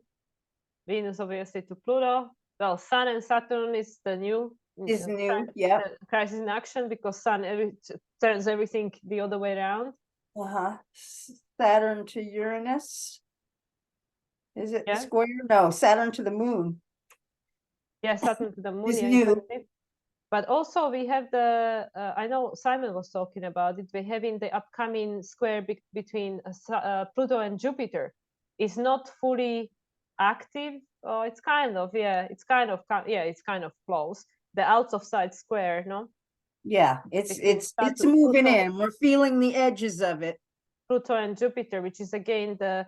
Venus obviously to Pluto. Well, Sun and Saturn is the new Is new. Yeah. crisis in action because Sun turns everything the other way around. Uh-huh. Saturn to Uranus. Is it Yeah. square? No, Saturn to the moon. Yeah, Saturn to the moon. Is Yeah, new. exactly. But also we have I know Simon was talking about it, we're having the upcoming square between Pluto and Jupiter. It's not fully active. Oh, it's kind of, it's kind of close. The out of sight square, no? Yeah, it's moving in. We're feeling the edges of it. Pluto and Jupiter, which is again the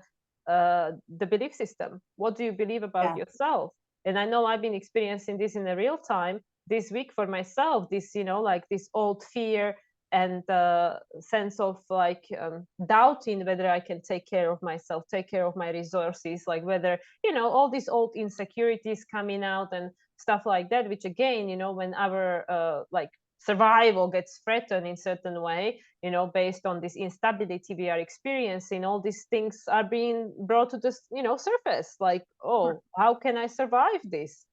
belief system. What do you believe about yourself? And I know I've been experiencing this in a real time this week for myself. This, like this old fear and sense of like doubting whether I can take care of myself, take care of my resources, like whether, all these old insecurities coming out and stuff like that, which again, when our like survival gets threatened in certain way, based on this instability we are experiencing, all these things are being brought to the surface, like, oh, how can I survive this?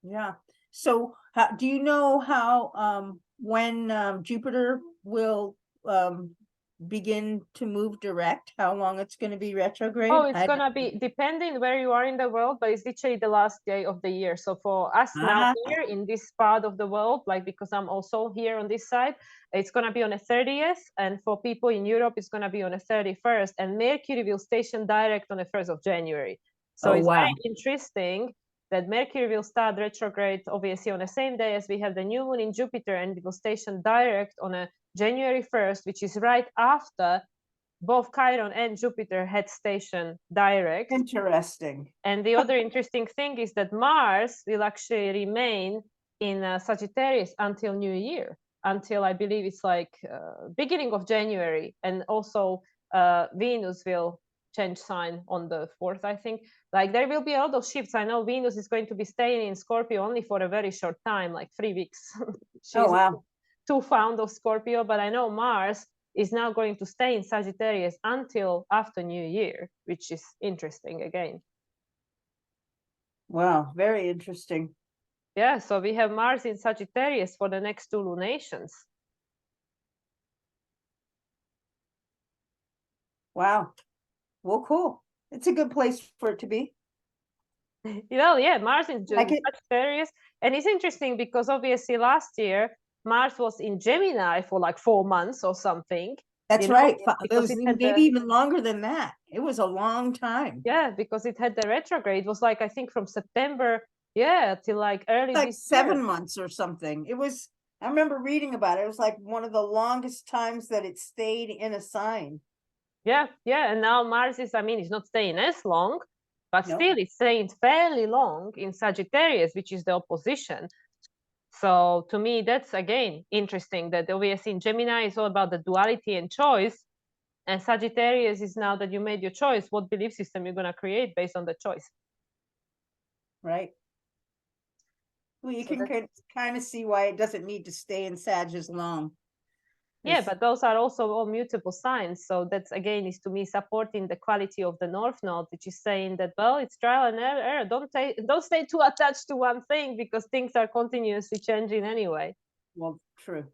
Yeah. So do you know how when Jupiter will begin to move direct? How long it's going to be retrograde? Oh, it's gonna be depending where you are in the world, but it's literally the last day of the year. So for us now here in this part of the world, like because I'm also here on this side, it's gonna be on the 30th, and for people in Europe, it's gonna be on the 31st, and Mercury will station direct on the 1st of January. So Oh, it's wow. very interesting that Mercury will start retrograde obviously on the same day as we have the new moon in Jupiter, and it will station direct on a January 1st, which is right after both Chiron and Jupiter had station direct. Interesting. And the other interesting thing is that Mars will actually remain in Sagittarius until New Year, until I believe it's like beginning of January. And also Venus will change sign on the 4th, I think. Like there will be a lot of shifts. I know Venus is going to be staying in Scorpio only for a very short time, like 3 weeks. She's Oh, wow. too fond of Scorpio, but I know Mars is now going to stay in Sagittarius until after New Year, which is interesting again. Wow, very interesting. Yeah, so we have Mars in Sagittarius for the next 2 lunations. Wow. Well, cool. It's a good place for it to be. Yeah, Mars in Like it. Sagittarius. And it's interesting because obviously last year, Mars was in Gemini for like 4 months or something. That's right. It Because was it had maybe even longer than that. It was a long time. Yeah, because it had the retrograde. It was like, I think from September, till like early Like this 7 year. months or something. It was, I remember reading about it. It was like one of the longest times that it stayed in a sign. Yeah. And now Mars is, I mean, it's not staying as long, but Nope. still it's staying fairly long in Sagittarius, which is the opposition. So to me, that's again interesting that obviously in Gemini is all about the duality and choice. And Sagittarius is now that you made your choice, what belief system you're going to create based on the choice. Right. Well, you So can kind of see why it doesn't need to stay in Sag as long. yeah, but those are also all mutable signs. So that's again is to me supporting the quality of the North Node, which is saying that, well, it's trial and error. Don't stay too attached to one thing because things are continuously changing anyway. Well, true.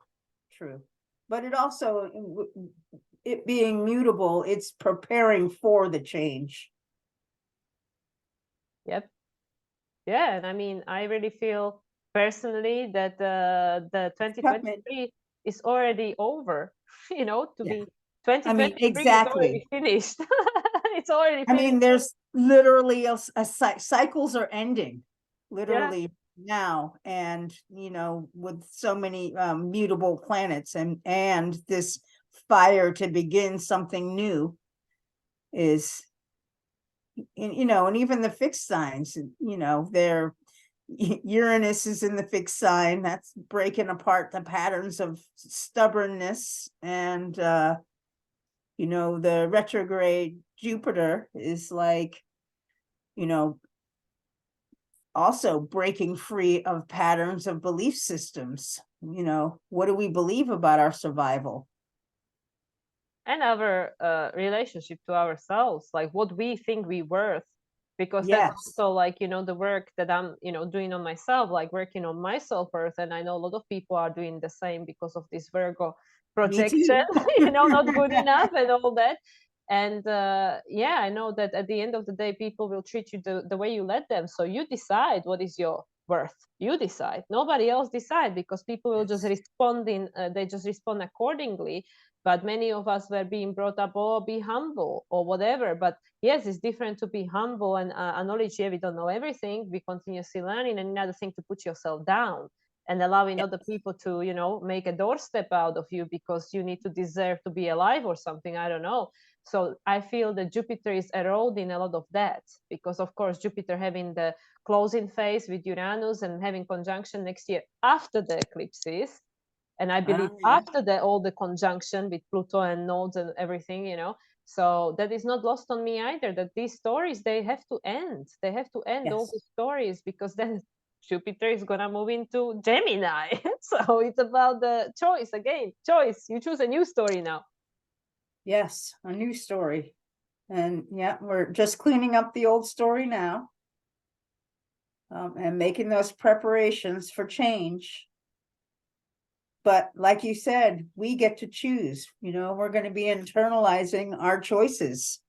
But it also, it being mutable, it's preparing for the change. Yep. Yeah, and I mean, I really feel personally that the 2023 is already over. To be 2023 is already finished. It's already finished. I mean, there's literally cycles are ending, literally now, and with so many mutable planets and this fire to begin something new is, and even the fixed signs, they're Uranus is in the fixed sign. That's breaking apart the patterns of stubbornness, and the retrograde Jupiter is like, also breaking free of patterns of belief systems. What do we believe about our survival? And our relationship to ourselves, like what we think we worth, because that's also like the work that I'm doing on myself, like working on my self-worth. And I know a lot of people are doing the same because of this Virgo projection not good enough and all that. And I know that at the end of the day people will treat you the way you let them. So you decide what is your worth. You decide, nobody else decide, because people will just respond they just respond accordingly. But many of us were being brought up, oh, be humble or whatever. But yes, it's different to be humble and acknowledge, we don't know everything, we continuously learning. And another thing to put yourself down and allowing other people to make a doorstep out of you because you need to deserve to be alive or something, I don't know. So I feel that Jupiter is eroding a lot of that, because of course Jupiter having the closing phase with Uranus and having conjunction next year after the eclipses. And I believe after all the conjunction with Pluto and nodes and everything, so that is not lost on me either, that these stories, they have to end. They have to end all the stories, because then Jupiter is going to move into Gemini. So it's about the choice again. Choice. You choose a new story now. Yes, a new story. And we're just cleaning up the old story now. And making those preparations for change. But like you said, we get to choose, you know, we're going to be internalizing our choices.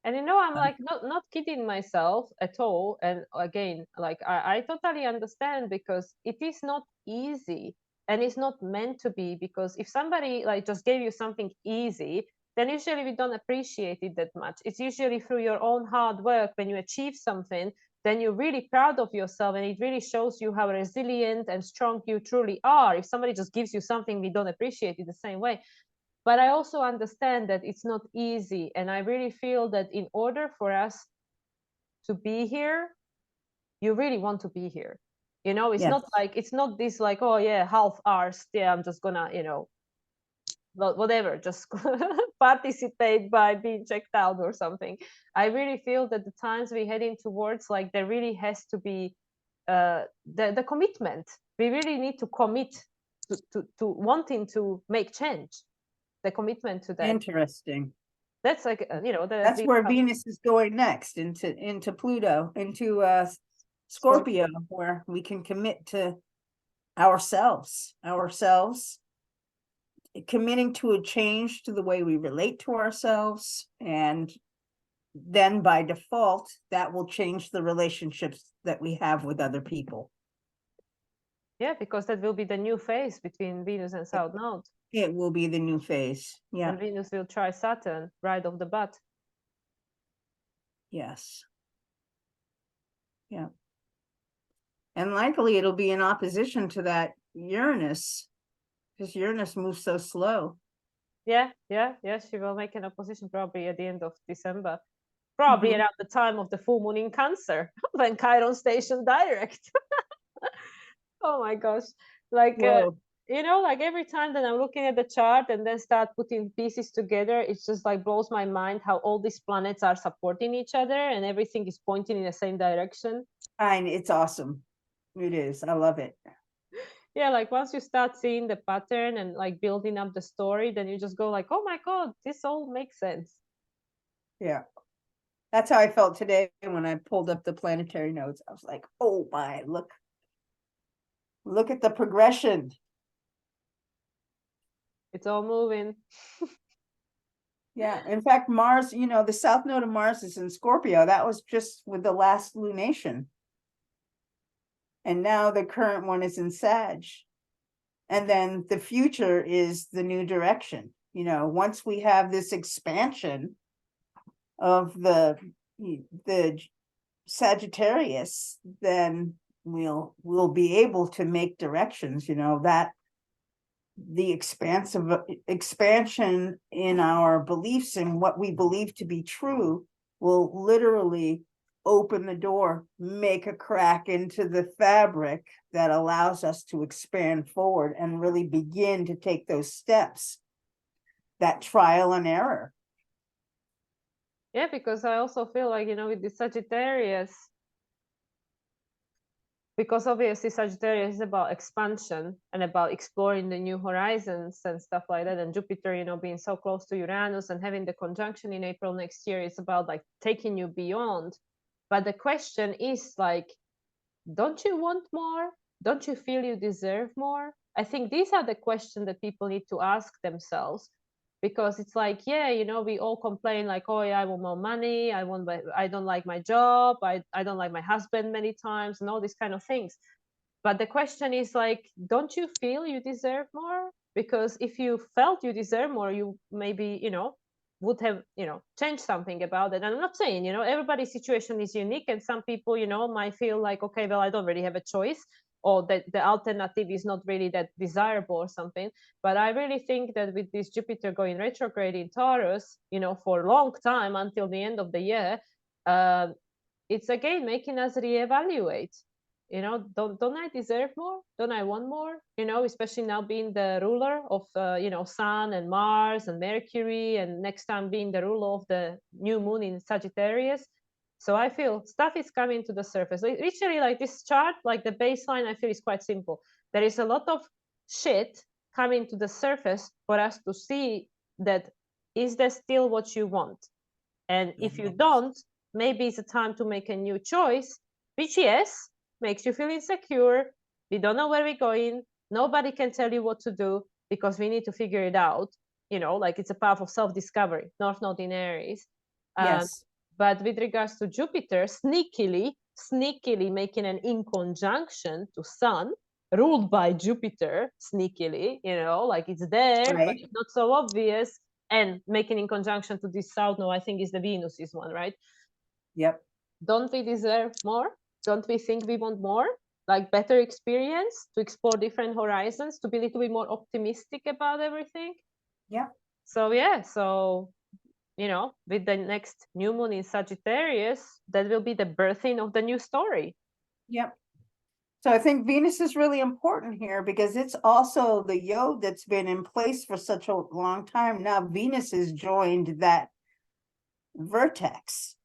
And I'm like not kidding myself at all. And again, like I totally understand, because it is not easy, and it's not meant to be, because if somebody like just gave you something easy, then usually we don't appreciate it that much. It's usually through your own hard work when you achieve something, then you're really proud of yourself, and it really shows you how resilient and strong you truly are. If somebody just gives you something, we don't appreciate it the same way. But I also understand that it's not easy, and I really feel that in order for us to be here, you really want to be here. It's Yes. not like, it's not this like, oh yeah, half hours, yeah, I'm just gonna, whatever, just participate by being checked out or something. I really feel that the times we're heading towards, like, there really has to be the commitment. We really need to commit to wanting to make change, the commitment to that. Interesting. That's like, that has That's been where Venus is going next, into Pluto, into Scorpio. Scorpio, where we can commit to ourselves, committing to a change to the way we relate to ourselves, and then by default that will change the relationships that we have with other people. Yeah, because that will be the new phase between Venus and South Node. It will be the new phase. Yeah. And Venus will try Saturn right off the bat. Yes. Yeah. And likely it'll be in opposition to that Uranus, because Uranus moves so slow. Yeah. She will make an opposition probably at the end of December. Probably around the time of the full moon in Cancer, when Chiron station direct. Oh my gosh. Like, like every time that I'm looking at the chart and then start putting pieces together, it just like blows my mind how all these planets are supporting each other and everything is pointing in the same direction. And it's awesome. It is. I love it. Yeah, like once you start seeing the pattern and like building up the story, then you just go like, oh my God, this all makes sense. Yeah. That's how I felt today when I pulled up the planetary nodes. I was like, oh my, look at the progression. It's all moving. Yeah. In fact, Mars, the south node of Mars is in Scorpio. That was just with the last lunation. And now the current one is in Sag. And then the future is the new direction. Once we have this expansion of the Sagittarius, then we'll be able to make directions, that the expansion in our beliefs and what we believe to be true will literally open the door, make a crack into the fabric that allows us to expand forward and really begin to take those steps, that trial and error. Yeah, because I also feel like, with the Sagittarius, because obviously Sagittarius is about expansion and about exploring the new horizons and stuff like that. And Jupiter, being so close to Uranus and having the conjunction in April next year, is about like taking you beyond. But the question is like, don't you want more? Don't you feel you deserve more? I think these are the questions that people need to ask themselves, because it's like, yeah, we all complain like, oh yeah, I want more money, I don't like my job, I don't like my husband many times, and all these kind of things. But the question is like, don't you feel you deserve more? Because if you felt you deserve more, you maybe would have changed something about it. And I'm not saying everybody's situation is unique, and some people might feel like, okay, well, I don't really have a choice, or that the alternative is not really that desirable or something. But I really think that with this Jupiter going retrograde in Taurus, for a long time until the end of the year, it's again making us reevaluate. Don't I deserve more? Don't I want more? Especially now being the ruler of Sun and Mars and Mercury, and next time being the ruler of the new moon in Sagittarius. So I feel stuff is coming to the surface. Literally, like this chart, like the baseline, I feel is quite simple. There is a lot of shit coming to the surface for us to see that, is there still what you want? And if you don't, maybe it's a time to make a new choice, which, yes, makes you feel insecure. We don't know where we're going. Nobody can tell you what to do because we need to figure it out. You know, like it's a path of self-discovery, North Node in Aries. Yes. But with regards to Jupiter, sneakily making an inconjunction to Sun, ruled by Jupiter, sneakily, you know, like it's there, but Right. it's not so obvious. And making in conjunction to this South Node, I think is the Venus is one, right? Yep. Don't we deserve more? Don't we think we want more? Like better experience, to explore different horizons, to be a little bit more optimistic about everything? Yep. So yeah, so you know, with the next new moon in Sagittarius, that will be the birthing of the new story. Yep. So I think Venus is really important here because it's also the yod that's been in place for such a long time. Now Venus has joined that vertex,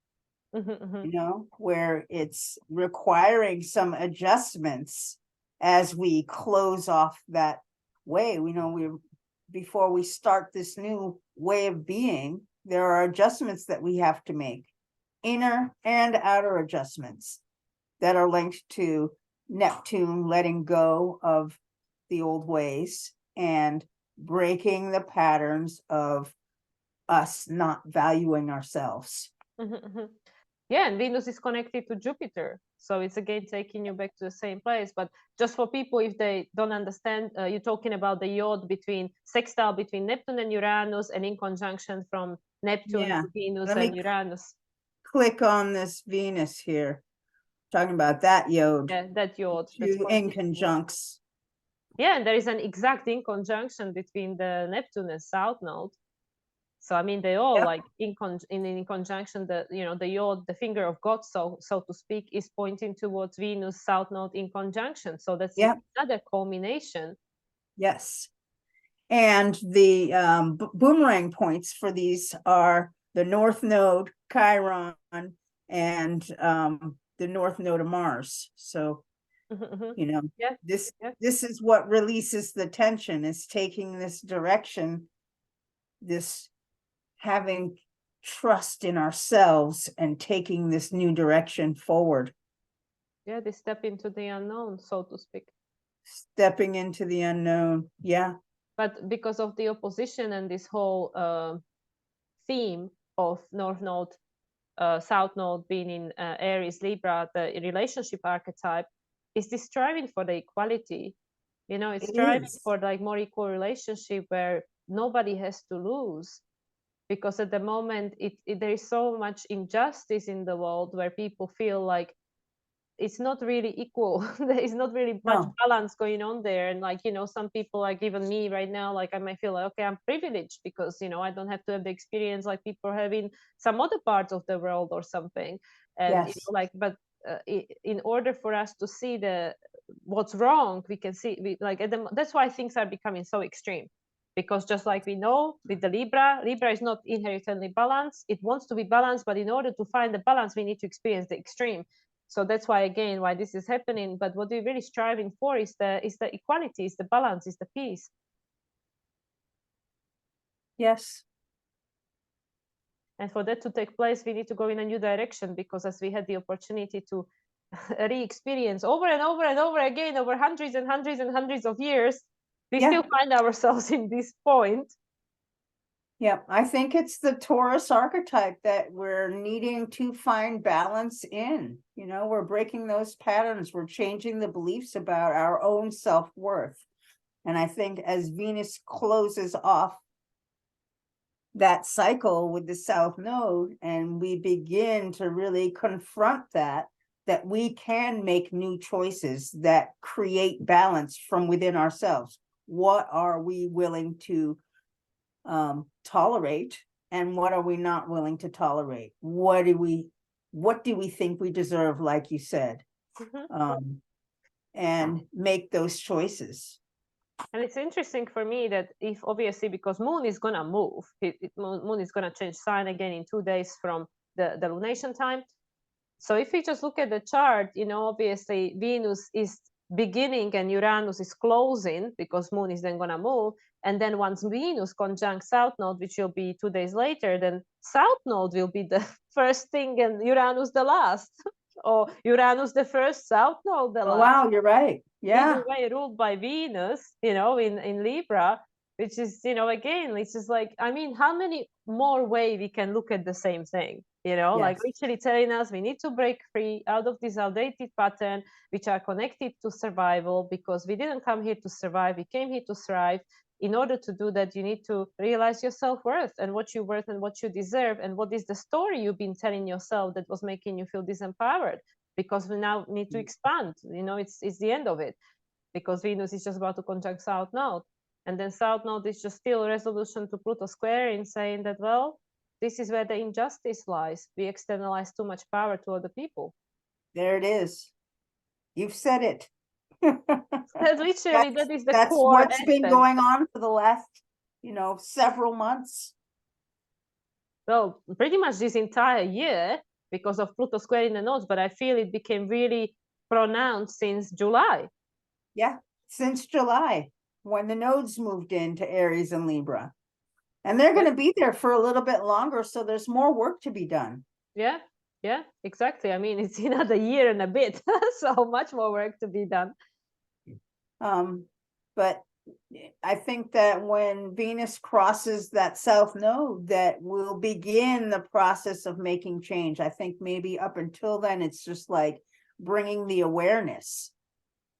you know, where it's requiring some adjustments as we close off that way. We know before we start this new way of being, there are adjustments that we have to make, inner and outer adjustments that are linked to Neptune letting go of the old ways and breaking the patterns of us not valuing ourselves. Yeah, and Venus is connected to Jupiter. So it's again taking you back to the same place. But just for people, if they don't understand, you're talking about the yod between sextile between Neptune and Uranus, and in conjunction from Neptune to Venus and Uranus. Click on this Venus here. Talking about that yod. Yeah, that yod. Two in conjuncts. Yeah, and there is an exact in conjunction between the Neptune and South Node. So I mean, they all like in conjunction. The the yod, the finger of God, so to speak, is pointing towards Venus South Node in conjunction. So that's another culmination. Yes, and the boomerang points for these are the North Node, Chiron, and the North Node of Mars. So you know, this is what releases the tension. Is taking this direction, this having trust in ourselves and taking this new direction forward. Yeah, they step into the unknown, so to speak. Stepping into the unknown. Yeah. But because of the opposition and this whole theme of North Node, South Node being in Aries, Libra, the relationship archetype is this striving for the equality. You know, it's striving for like more equal relationship where nobody has to lose. Because at the moment there is so much injustice in the world where people feel like it's not really equal. There is not really much balance going on there. And like, some people, like even me right now, like I might feel like, okay, I'm privileged because, I don't have to have the experience like people have in some other parts of the world or something. And but in order for us to see what's wrong, we can see that's why things are becoming so extreme. Because just like we know with the Libra is not inherently balanced. It wants to be balanced, but in order to find the balance, we need to experience the extreme. So that's why, again, why this is happening. But what we're really striving for is the equality, is the balance, is the peace. Yes. And for that to take place, we need to go in a new direction, because as we had the opportunity to re-experience over and over and over again, over hundreds and hundreds and hundreds of years, we still find ourselves in this point. Yeah, I think it's the Taurus archetype that we're needing to find balance in. We're breaking those patterns. We're changing the beliefs about our own self-worth. And I think as Venus closes off that cycle with the South Node, and we begin to really confront that we can make new choices that create balance from within ourselves. What are we willing to tolerate, and what are we not willing to tolerate? What do we think we deserve, like you said, and make those choices. And it's interesting for me that if obviously, because Moon is gonna move, Moon is gonna change sign again in 2 days from the lunation time. So if we just look at the chart, obviously Venus is beginning and Uranus is closing, because Moon is then going to move. And then once Venus conjunct South Node, which will be 2 days later, then South Node will be the first thing and Uranus the last. or Uranus, the first south node Oh, aligned, wow, you're right. in Yeah. a way ruled by Venus, in Libra, which is, again, it's just like, I mean, how many more way we can look at the same thing, like Yes. literally telling us we need to break free out of this outdated pattern, which are connected to survival, because we didn't come here to survive, we came here to thrive. In order to do that, you need to realize your self-worth and what you're worth and what you deserve, and what is the story you've been telling yourself that was making you feel disempowered, because we now need to expand. It's the end of it, because Venus is just about to conjunct South Node. And then South Node is just still a resolution to Pluto square in saying that, well, this is where the injustice lies. We externalize too much power to other people. There it is. You've said it. That literally, that is the That's core what's been essence. going on for the last, several months. Well, pretty much this entire year, because of Pluto square in the nodes, but I feel it became really pronounced since July. Yeah, since July, when the nodes moved into Aries and Libra. And they're going to be there for a little bit longer, so there's more work to be done. Yeah, exactly. I mean, it's another year and a bit, so much more work to be done. But I think that when Venus crosses that south node, that will begin the process of making change. I think maybe up until then, it's just like bringing the awareness.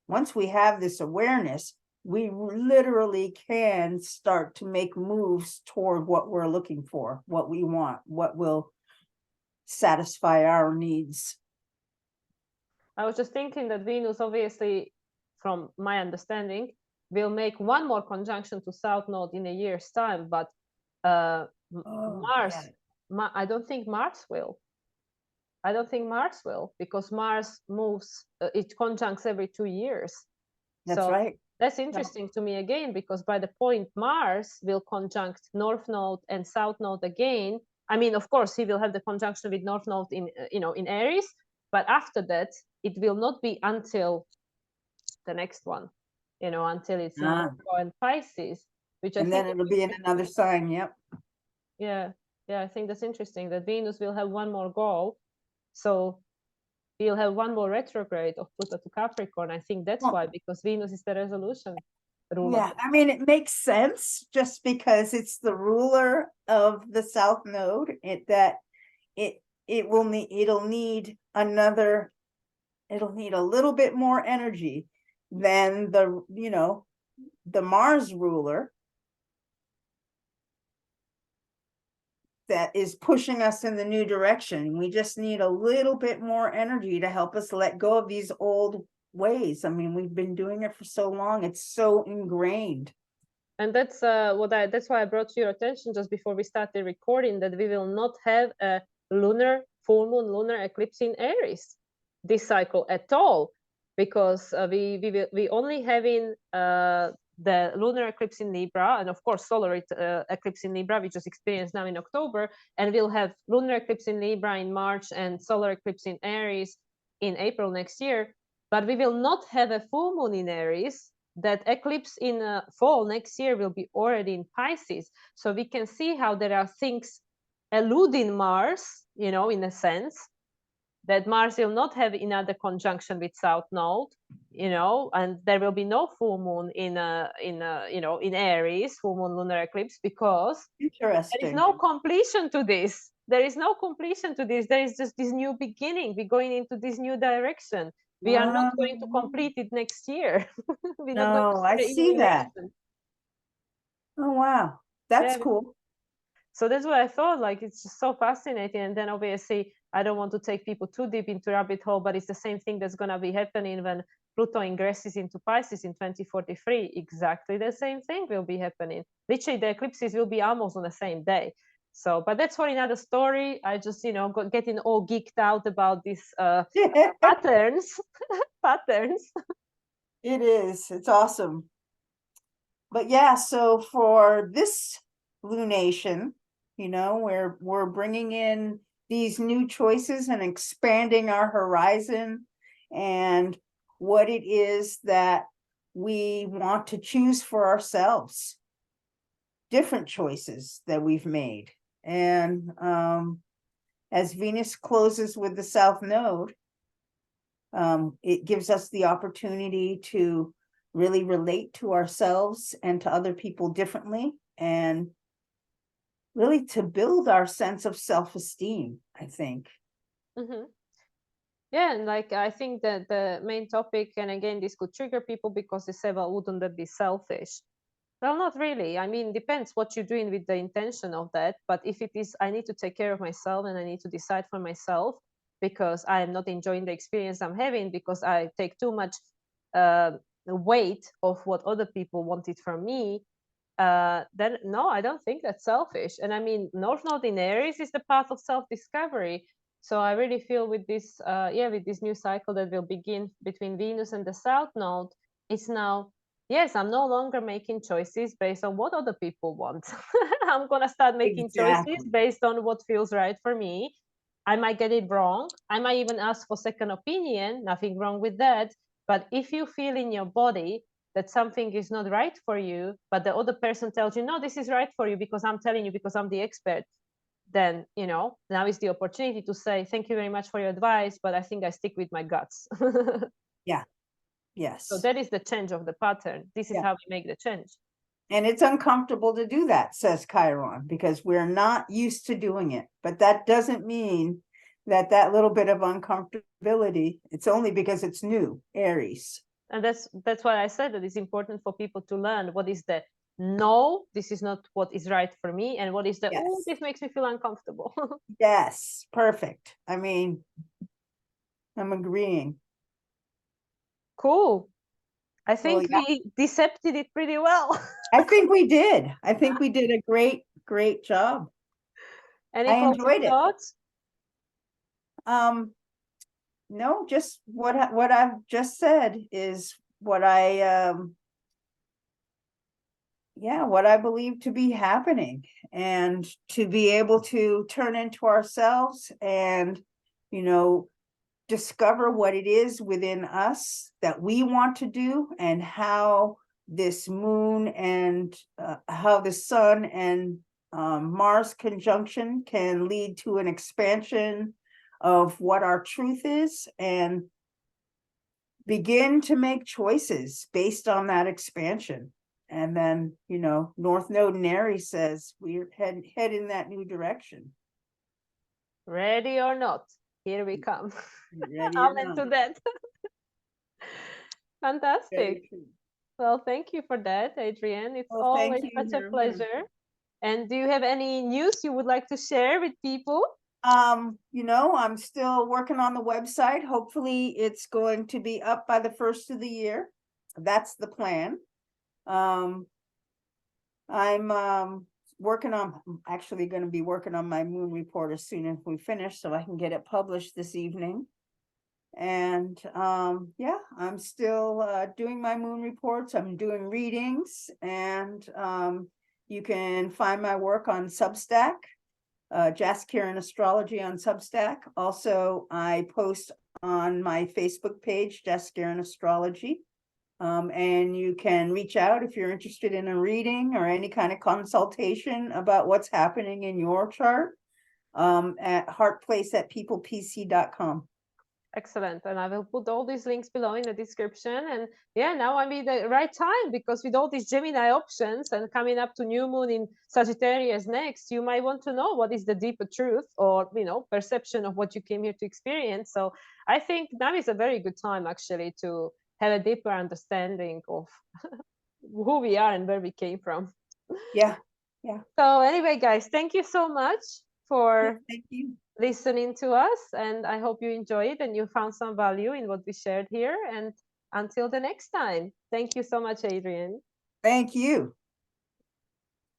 Once we have this awareness, we literally can start to make moves toward what we're looking for, what we want, what will satisfy our needs. I was just thinking that Venus, obviously, from my understanding, will make one more conjunction to South Node in a year's time, but Mars, yeah. I don't think Mars will. I don't think Mars will, because Mars moves, it conjuncts every 2 years. That's so right. That's interesting to me again, because by the point Mars will conjunct North Node and South Node again, I mean, of course, he will have the conjunction with North Node in Aries, but after that, it will not be until the next one, until it's in Virgo and Pisces, which I and think then it'll be in another sign. Yep. Yeah, I think that's interesting that Venus will have one more goal, so we'll have one more retrograde of Pluto to Capricorn. I think that's why, because Venus is the resolution ruler. Yeah, I mean, it makes sense just because it's the ruler of the south node. It'll need a little bit more energy than the Mars ruler that is pushing us in the new direction. We just need a little bit more energy to help us let go of these old ways. I mean, we've been doing it for so long, it's so ingrained. And that's why I brought to your attention just before we started recording, that we will not have a lunar full moon, lunar eclipse in Aries this cycle at all, because we only having the lunar eclipse in Libra, and of course solar eclipse in Libra, we just experienced now in October, and we'll have lunar eclipse in Libra in March and solar eclipse in Aries in April next year. But we will not have a full moon in Aries. That eclipse in fall next year will be already in Pisces. So we can see how there are things eluding Mars, in a sense, that Mars will not have another conjunction with South Node, and there will be no full moon in Aries, full moon lunar eclipse, because there is no completion to this. There is no completion to this. There is just this new beginning. We're going into this new direction. We are not going to complete it next year. We're not going to I see that. Oh, wow. That's cool. So that's what I thought, like, it's just so fascinating. And then obviously, I don't want to take people too deep into rabbit hole, but it's the same thing that's going to be happening when Pluto ingresses into Pisces in 2043. Exactly the same thing will be happening. Literally, the eclipses will be almost on the same day. So, but that's for another story. I just, getting all geeked out about these patterns. Patterns. It is. It's awesome. But yeah, so for this lunation, we're bringing in these new choices and expanding our horizon and what it is that we want to choose for ourselves. Different choices that we've made. And as Venus closes with the South Node, It gives us the opportunity to really relate to ourselves and to other people differently, and really to build our sense of self-esteem, I think. Mm-hmm. Yeah, and like I think that the main topic, and again, this could trigger people because they say, well, wouldn't that be selfish? Well, not really. I mean, depends what you're doing with the intention of that. But if it is, I need to take care of myself and I need to decide for myself because I am not enjoying the experience I'm having because I take too much weight of what other people wanted from me, then no, I don't think that's selfish. And I mean, North Node in Aries is the path of self-discovery. So I really feel with this, with this new cycle that will begin between Venus and the South Node, it's now, yes, I'm no longer making choices based on what other people want. I'm gonna start making choices Exactly. based on what feels right for me. I might get it wrong. I might even ask for second opinion. Nothing wrong with that. But if you feel in your body that something is not right for you, but the other person tells you, no, this is right for you because I'm telling you, because I'm the expert, then, now is the opportunity to say, thank you very much for your advice, but I think I stick with my guts. Yeah. So Yes. that is the change of the pattern. This is Yeah. how we make the change. And it's uncomfortable to do that, says Chiron, because we're not used to doing it. But that doesn't mean that that little bit of uncomfortability, it's only because it's new, Aries. And that's why I said that it's important for people to learn what is the no, this is not what is right for me, and what is the, oh, Yes. this makes me feel uncomfortable. Yes. Perfect. I mean, I'm agreeing. Cool. I Well, think yeah, we decepted it pretty well. I think we did. I think we did a great job. Any I closing enjoyed it. thoughts? No, just what I've just said is what what I believe to be happening, and to be able to turn into ourselves and, discover what it is within us that we want to do, and how this moon and how the sun and Mars conjunction can lead to an expansion of what our truth is, and begin to make choices based on that expansion. And then, North Node in Aries says we're head in that new direction. Ready or not, here we come. Ready or I'm not. into that. Fantastic. Very true. Well, thank you for that, Adrienne. It's Well, thank always you, such a Norma. pleasure. And do you have any news you would like to share with people? I'm still working on the website. Hopefully it's going to be up by the first of the year. That's the plan. I'm actually going to be working on my moon report as soon as we finish, so I can get it published this evening. And I'm still doing my moon reports. I'm doing readings, and you can find my work on Substack, Jaskiran Astrology on Substack. Also, I post on my Facebook page, Jaskiran Astrology. And you can reach out if you're interested in a reading or any kind of consultation about what's happening in your chart, at heartplace@peoplepc.com. Excellent. And I will put all these links below in the description. And yeah, now I'm in the right time, because with all these Gemini options and coming up to new moon in Sagittarius next, you might want to know what is the deeper truth, or, perception of what you came here to experience. So I think now is a very good time actually to have a deeper understanding of who we are and where we came from. Yeah. Yeah. So anyway, guys, thank you so much for Thank you. listening to us, and I hope you enjoyed and you found some value in what we shared here. And until the next time, thank you so much, Adrienne. Thank you.